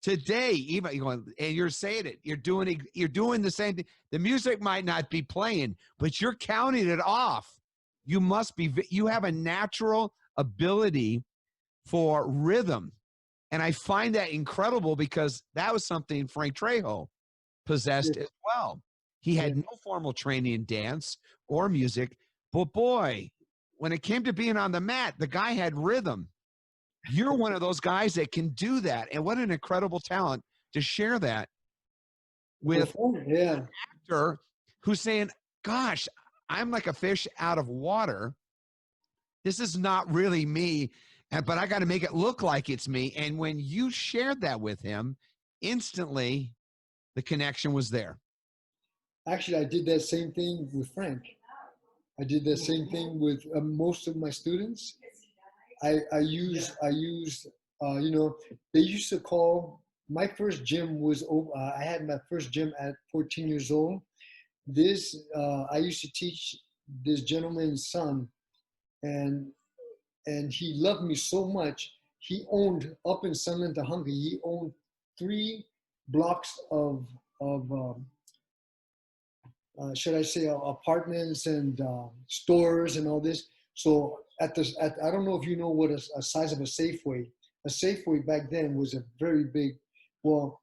today. Even and you're saying it, you're doing the same thing. The music might not be playing, but you're counting it off. You have a natural ability for rhythm. And I find that incredible, because that was something Frank Trejo possessed Yeah, as well. He yeah. had no formal training in dance or music, but boy, when it came to being on the mat, the guy had rhythm. You're one of those guys that can do that. And what an incredible talent to share that with Yeah. her, who's saying, gosh, I'm like a fish out of water. This is not really me, but I got to make it look like it's me. And when you shared that with him, instantly the connection was there. Actually, I did that same thing with Frank. I did that same thing with most of my students. I used, they used to call, my first gym was, I had my first gym at 14 years old. I used to teach this gentleman's son, and he loved me so much. He owned, up in Sunland, Tahunga, he owned 3 blocks of should I say, apartments and stores and all this. So I don't know if you know what a size of a Safeway. A Safeway back then was a very big. Well,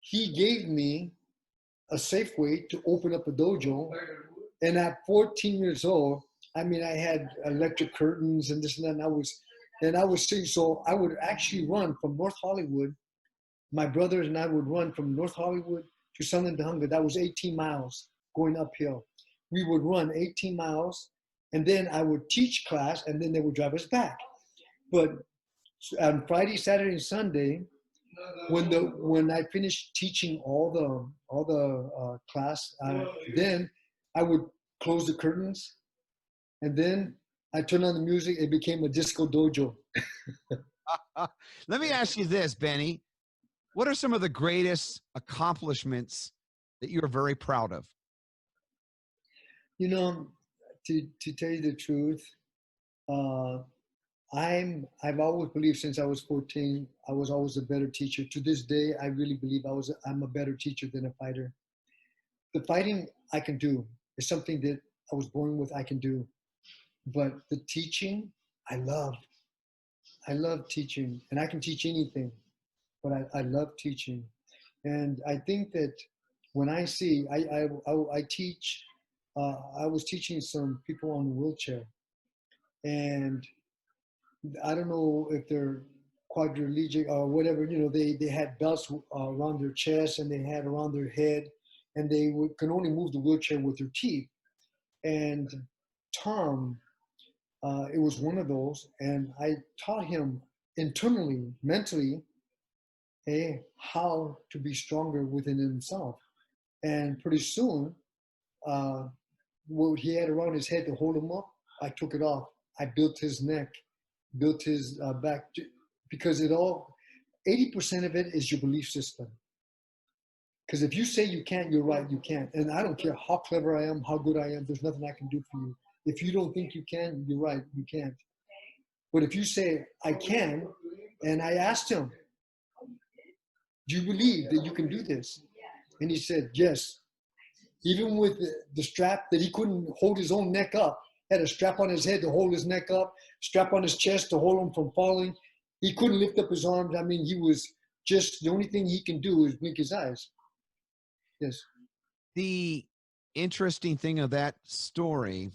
he gave me a Safeway to open up a dojo, and at 14 years old, I mean, I had electric curtains and this and that, and I was seeing. So I would actually run from North Hollywood. My brothers and I would run from North Hollywood to Southern Tahunga. That was 18 miles going uphill. We would run 18 miles, and then I would teach class, and then they would drive us back. But on Friday, Saturday, and Sunday, when I finished teaching all the class, then I would close the curtains, and then I turned on the music. It became a disco dojo. Let me ask you this, Benny. What are some of the greatest accomplishments that you're very proud of? You know, to tell you the truth, I've always believed since I was 14, I was always a better teacher. To this day, I really believe I'm a better teacher than a fighter. The fighting I can do is something that I was born with, I can do. But the teaching, I love. I love teaching, and I can teach anything, but I love teaching. And I think that when I see, I teach, I was teaching some people on the wheelchair, and I don't know if they're quadrilegic or whatever, you know, they had belts around their chest and they had around their head, and they can only move the wheelchair with their teeth. And Tom, it was one of those, and I taught him internally, mentally, how to be stronger within himself. And pretty soon, what he had around his head to hold him up, I took it off. I built his neck, built his back, because 80% of it is your belief system. Because if you say you can't, you're right, you can't. And I don't care how clever I am, how good I am, there's nothing I can do for you. If you don't think you can, you're right, you can't. But if you say, I can, and I asked him, do you believe that you can do this? And he said, yes. Even with the strap that he couldn't hold his own neck up, had a strap on his head to hold his neck up, strap on his chest to hold him from falling. He couldn't lift up his arms. I mean, he was just, the only thing he can do is blink his eyes. Yes. The interesting thing of that story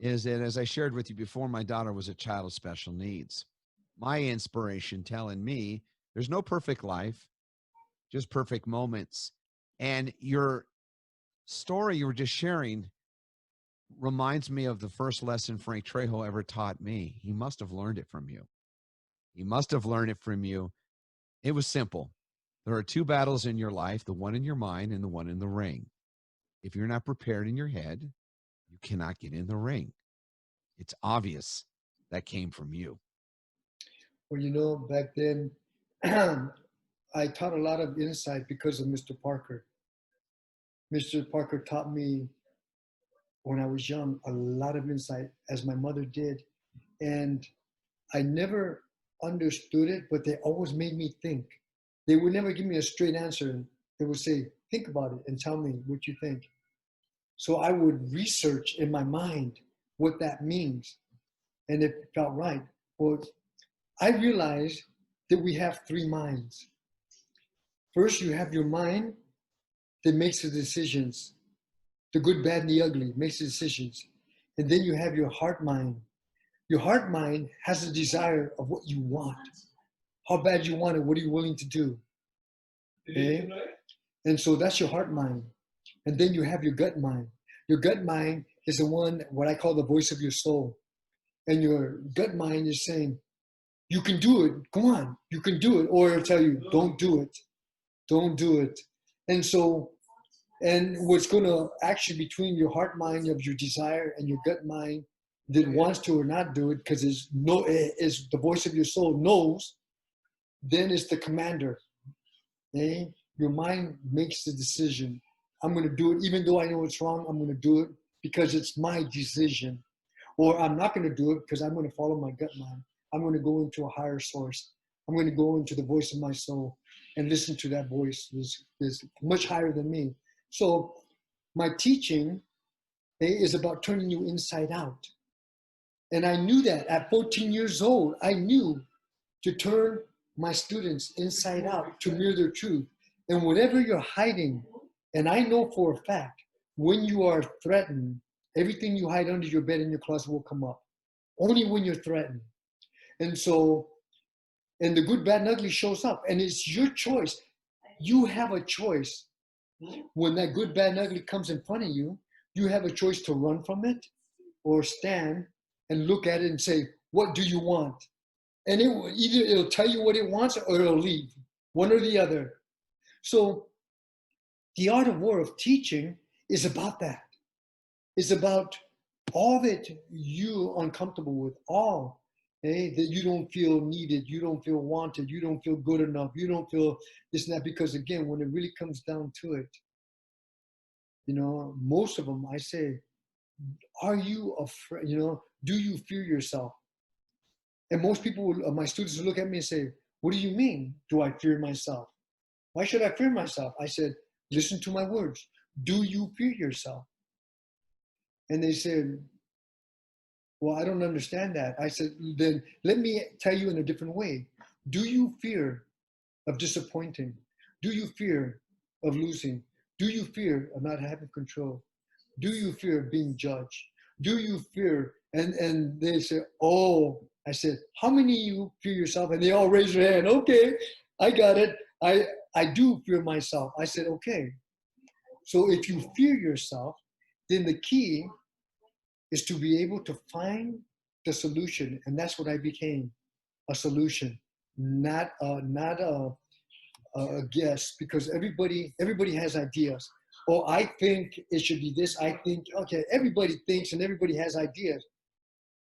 is that, as I shared with you before, my daughter was a child of special needs. My inspiration telling me there's no perfect life, just perfect moments. And your story you were just sharing reminds me of the first lesson Frank Trejo ever taught me. He must have learned it from you. He must have learned it from you. It was simple. There are 2 battles in your life, the one in your mind and the one in the ring. If you're not prepared in your head, you cannot get in the ring. It's obvious that came from you. Well, you know, back then, I taught a lot of insight because of Mr. Parker. Mr. Parker taught me when I was young a lot of insight, as my mother did. And I never understood it, but they always made me think. They would never give me a straight answer. They would say, think about it and tell me what you think. So I would research in my mind what that means. And it felt right. Well, I realized that we have 3 minds. First, you have your mind that makes the decisions. The good, bad, and the ugly makes the decisions. And then you have your heart mind. Your heart mind has a desire of what you want. How bad you want it, what are you willing to do? Okay? And so that's your heart mind. And then you have your gut mind. Your gut mind is the one, what I call the voice of your soul. And your gut mind is saying, you can do it, come on, you can do it. Or it'll tell you, don't do it, don't do it. And so, and what's gonna actually between your heart mind of your desire and your gut mind that wants to or not do it, because it's the voice of your soul knows, then it's the commander. Okay? Your mind makes the decision. I'm going to do it, even though I know it's wrong, I'm going to do it because it's my decision. Or I'm not going to do it because I'm going to follow my gut mind. I'm going to go into a higher source. I'm going to go into the voice of my soul and listen to that voice is much higher than me. So my teaching is about turning you inside out. And I knew that at 14 years old, I knew to turn my students inside out to mirror their truth. And whatever you're hiding, and I know for a fact, when you are threatened, everything you hide under your bed in your closet will come up. Only when you're threatened. And so, and the good, bad, and ugly shows up. And it's your choice. You have a choice. When that good, bad, and ugly comes in front of you, you have a choice to run from it or stand and look at it and say, what do you want? And it'll tell you what it wants or it'll leave, one or the other. So the art of war of teaching is about that. It's about all that you're uncomfortable with, all that you don't feel needed, you don't feel wanted, you don't feel good enough, you don't feel this and that. Because again, when it really comes down to it, most of them, I say, are you afraid? Do you fear yourself? And most people, my students will look at me and say, what do you mean? Do I fear myself? Why should I fear myself? I said, listen to my words. Do you fear yourself? And they said, well, I don't understand that. I said, then let me tell you in a different way. Do you fear of disappointing? Do you fear of losing? Do you fear of not having control? Do you fear of being judged? Do you fear? And they say, oh, I said, how many of you fear yourself? And they all raise their hand. Okay, I got it. I do fear myself. I said, okay. So if you fear yourself, then the key is to be able to find the solution. And that's what I became, a solution, not a guess, because everybody has ideas. Oh, I think it should be this. I think, okay, everybody thinks and everybody has ideas.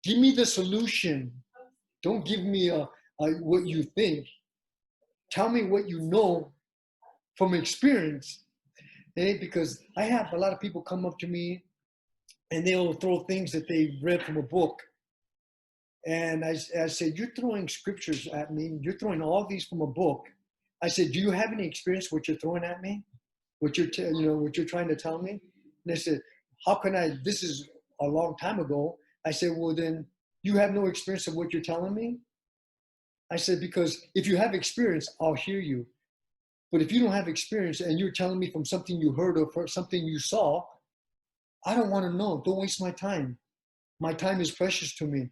Give me the solution. Don't give me what you think. Tell me what you know from experience. Because I have a lot of people come up to me and they'll throw things that they read from a book. And I said, you're throwing scriptures at me. You're throwing all these from a book. I said, do you have any experience what you're throwing at me? What you're trying to tell me? And they said, how can I, this is a long time ago. I said, well, then you have no experience of what you're telling me? I said, because if you have experience, I'll hear you. But if you don't have experience and you're telling me from something you heard or from something you saw, I don't want to know. Don't waste my time. My time is precious to me.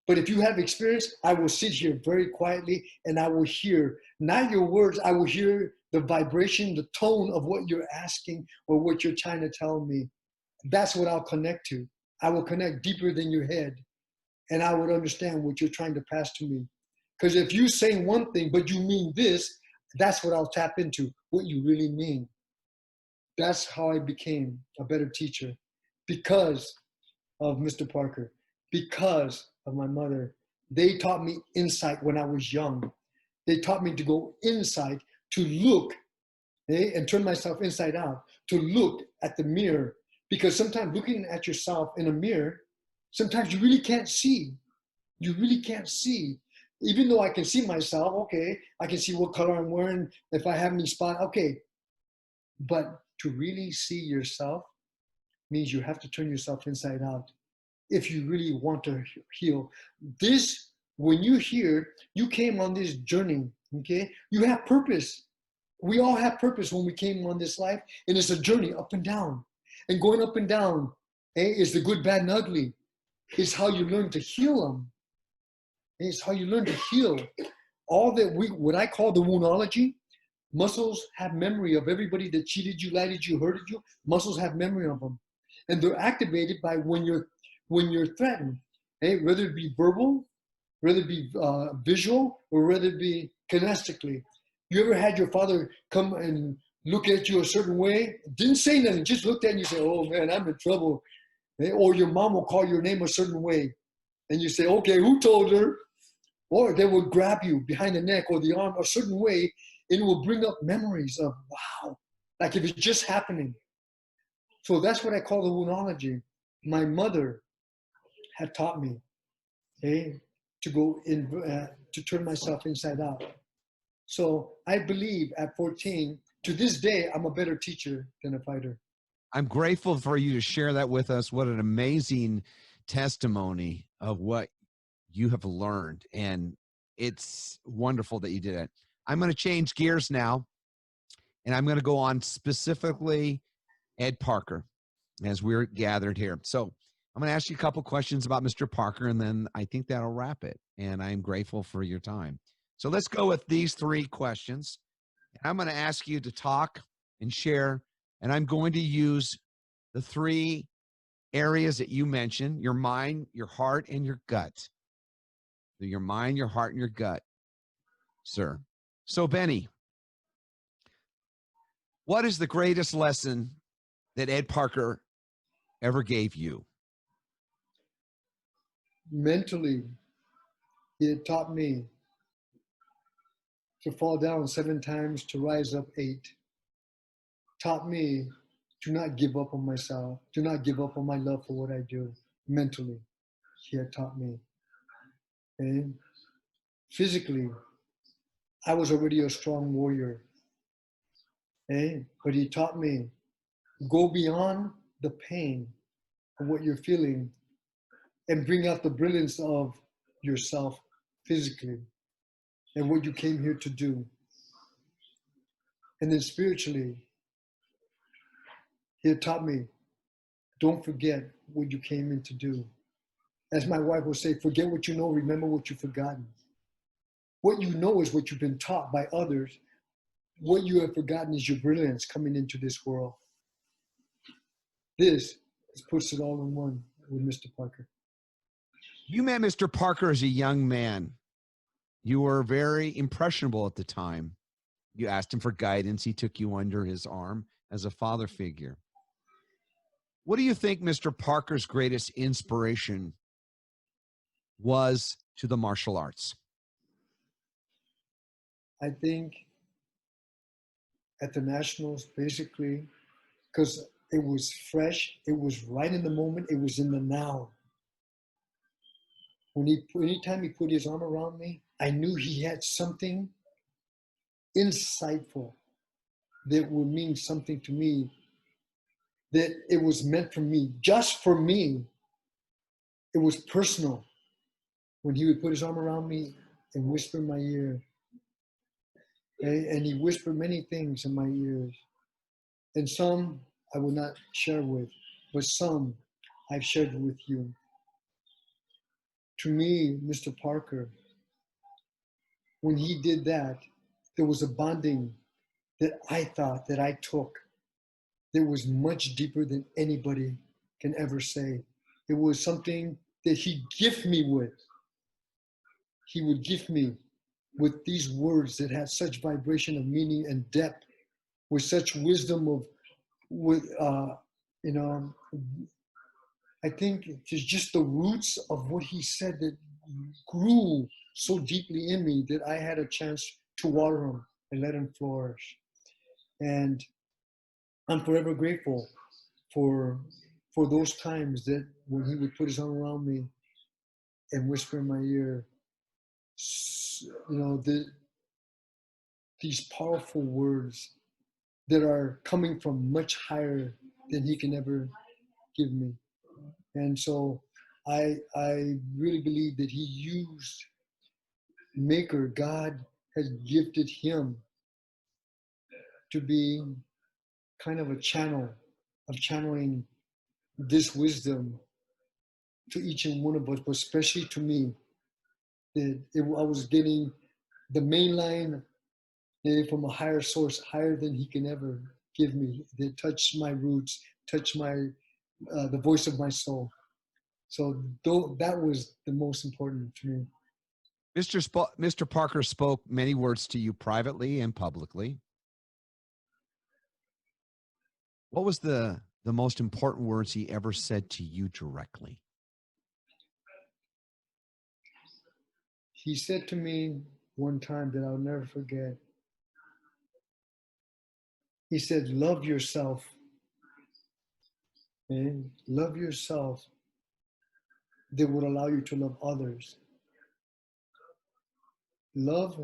But if you have experience, I will sit here very quietly and I will hear, not your words, I will hear the vibration, the tone of what you're asking or what you're trying to tell me. That's what I'll connect to. I will connect deeper than your head and I would understand what you're trying to pass to me. Because if you say one thing, but you mean this, that's what I'll tap into, what you really mean. That's how I became a better teacher, because of Mr. Parker, because of my mother. They taught me insight when I was young. They taught me to go inside, to look, and turn myself inside out, to look at the mirror. Because sometimes looking at yourself in a mirror, sometimes you really can't see. You really can't see. Even though I can see myself, okay, I can see what color I'm wearing, if I have any spot, okay. But to really see yourself means you have to turn yourself inside out if you really want to heal. This, when you hear, you came on this journey, okay? You have purpose. We all have purpose when we came on this life, and it's a journey up and down. And going up and down is the good, bad, and ugly. It's how you learn to heal them. It's how you learn to heal. All that what I call the Woundology, muscles have memory of everybody that cheated you, lied to you, hurted you. Muscles have memory of them. And they're activated by when you're threatened, whether it be verbal, whether it be visual, or whether it be kinesthetically. You ever had your father come and look at you a certain way, didn't say nothing, just looked at you and you say, oh man, I'm in trouble. Or your mom will call your name a certain way. And you say, okay, who told her? Or they will grab you behind the neck or the arm a certain way, and it will bring up memories of, wow, like if it's just happening. So that's what I call the Woundology. My mother had taught me to go in, to turn myself inside out. So I believe at 14, to this day, I'm a better teacher than a fighter. I'm grateful for you to share that with us. What an amazing testimony of what you have learned. And it's wonderful that you did it. I'm going to change gears now, and I'm going to go on specifically Ed Parker as we're gathered here. So I'm going to ask you a couple questions about Mr. Parker, and then I think that'll wrap it. And I'm grateful for your time. So let's go with these 3 questions. I'm going to ask you to talk and share, and I'm going to use the 3 areas that you mentioned: your mind, your heart, and your gut. Your mind, your heart, and your gut, sir. So, Benny, what is the greatest lesson that Ed Parker ever gave you? Mentally, he had taught me to fall down 7 times, to rise up 8. Taught me to not give up on myself, to not give up on my love for what I do. Mentally, he had taught me. And physically, I was already a strong warrior. But he taught me, go beyond the pain of what you're feeling and bring out the brilliance of yourself physically and what you came here to do. And then spiritually, he had taught me, don't forget what you came in to do. As my wife would say, forget what you know, remember what you've forgotten. What you know is what you've been taught by others. What you have forgotten is your brilliance coming into this world. This puts it all in one with Mr. Parker. You met Mr. Parker as a young man. You were very impressionable at the time. You asked him for guidance. He took you under his arm as a father figure. What do you think Mr. Parker's greatest inspiration was to the martial arts? I think at the Nationals, basically, because it was fresh, it was right in the moment, it was in the now. Anytime he put his arm around me, I knew he had something insightful that would mean something to me, that it was meant for me, just for me. It was personal. When he would put his arm around me and whisper in my ear, and he whispered many things in my ears, and some I will not share with, but some I've shared with you. To me, Mr. Parker, when he did that, there was a bonding that I thought that I took that was much deeper than anybody can ever say. It was something that he gifted me with. He would gift me with these words that had such vibration of meaning and depth, with such wisdom of, I think it's just the roots of what he said that grew so deeply in me that I had a chance to water him and let him flourish. And I'm forever grateful for those times that when he would put his arm around me and whisper in my ear, these powerful words that are coming from much higher than he can ever give me. And so I really believe that he used Maker, God has gifted him to be kind of a channel of channeling this wisdom to each and one of us, but especially to me. I was getting the main line from a higher source, higher than he can ever give me, that touched my roots, touched my the voice of my soul. So that was the most important to me. Mr. Parker spoke many words to you privately and publicly. What was the most important words he ever said to you directly? He said to me one time that I'll never forget. He said, love yourself. And love yourself that would allow you to love others. Love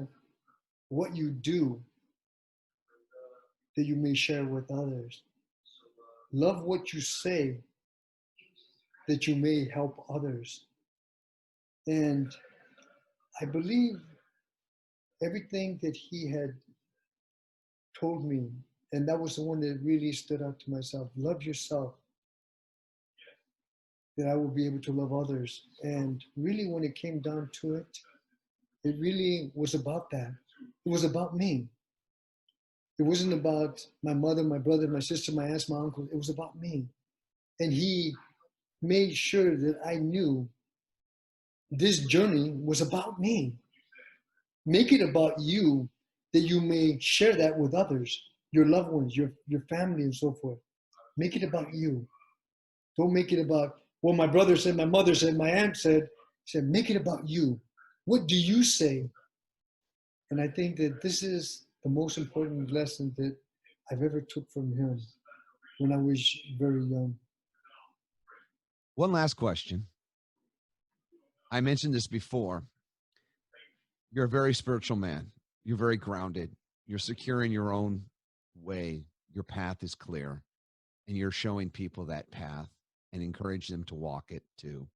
what you do that you may share with others. Love what you say that you may help others. And I believe everything that he had told me, and that was the one that really stood out to myself. Love yourself, that I will be able to love others. And really, when it came down to it, it really was about that. It was about me. It wasn't about my mother, my brother, my sister, my aunts, my uncle. It was about me. And he made sure that I knew this journey was about me. Make it about you, that you may share that with others, your loved ones, your family, and so forth. Make it about you. Don't make it about what my brother said, my mother said, my aunt said. Said, make it about you. What do you say? And I think that this is the most important lesson that I've ever took from him when I was very young. One last question. I mentioned this before. You're a very spiritual man. You're very grounded. You're secure in your own way. Your path is clear, and you're showing people that path and encourage them to walk it too.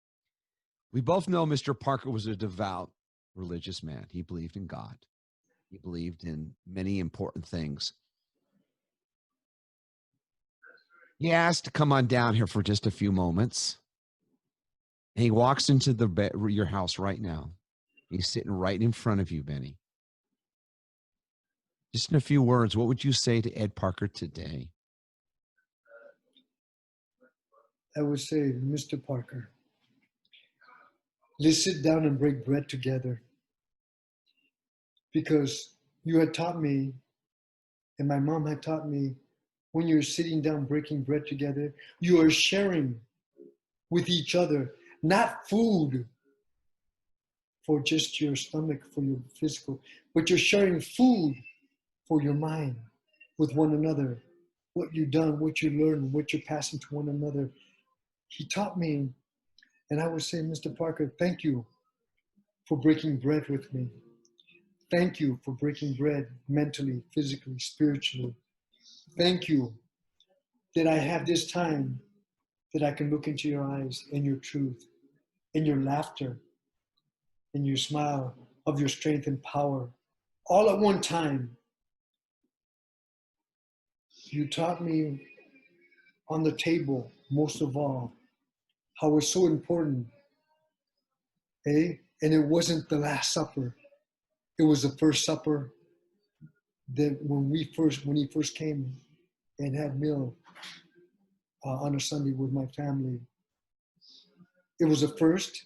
We both know Mr. Parker was a devout religious man. He believed in God. He believed in many important things. He asked to come on down here for just a few moments. And he walks into your house right now. He's sitting right in front of you, Benny. Just in a few words, what would you say to Ed Parker today? I would say, Mr. Parker, let's sit down and break bread together. Because you had taught me, and my mom had taught me, when you're sitting down breaking bread together, you are sharing with each other, not food for just your stomach, for your physical, but you're sharing food for your mind with one another. What you've done, what you learned, what you're passing to one another. He taught me, and I would say, Mr. Parker, thank you for breaking bread with me. Thank you for breaking bread mentally, physically, spiritually. Thank you that I have this time that I can look into your eyes and your truth and your laughter and your smile of your strength and power all at one time. You taught me on the table, most of all, how it's so important, eh? And it wasn't the Last Supper. It was the first supper that when he first came and had meal on a Sunday with my family. It was the first,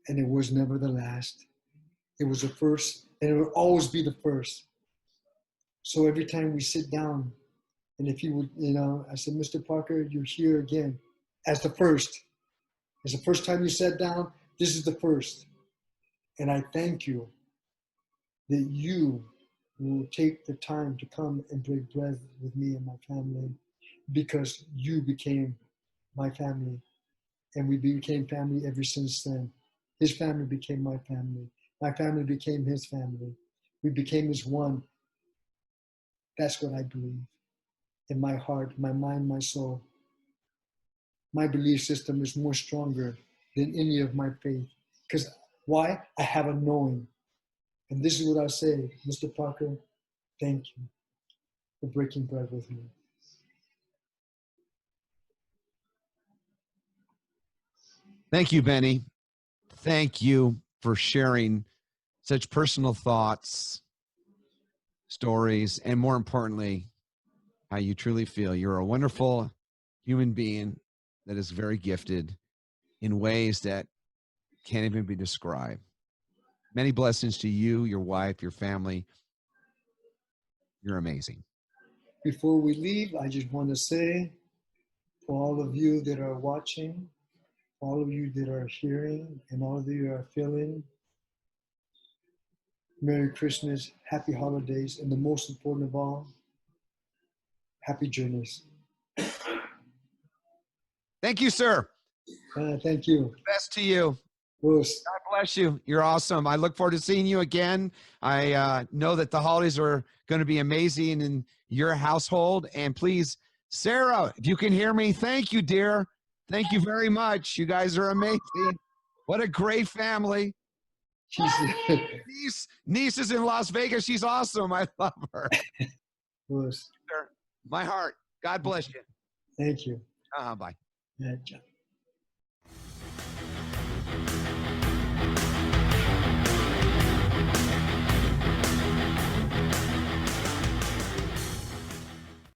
and it was never the last. It was the first, and it will always be the first. So every time we sit down, and if you would, I said, Mr. Parker, you're here again as the first. It's the first time you sat down. This is the first. And I thank you that you will take the time to come and break bread with me and my family, because you became my family. And we became family ever since then. His family became my family. My family became his family. We became as one. That's what I believe. In my heart, my mind, my soul. My belief system is more stronger than any of my faith. Because why? I have a knowing. And this is what I say, Mr. Parker, thank you for breaking bread with me. Thank you, Benny. Thank you for sharing such personal thoughts, stories, and more importantly, how you truly feel. You're a wonderful human being that is very gifted in ways that can't even be described. Many blessings to you, your wife, your family. You're amazing. Before we leave, I just want to say to all of you that are watching, all of you that are hearing, and all of you that are feeling, Merry Christmas, Happy Holidays, and the most important of all, Happy Journeys. Thank you, sir. Thank you. Best to you. Was God bless you. You're awesome. I look forward to seeing you again. I know that the holidays are going to be amazing in your household. And please, Sarah, if you can hear me, thank you, dear. Thank you very much. You guys are amazing. What a great family. she's Niece is in Las Vegas. She's awesome. I love her. was. My heart. God bless you. Thank you. Bye. Yeah, John.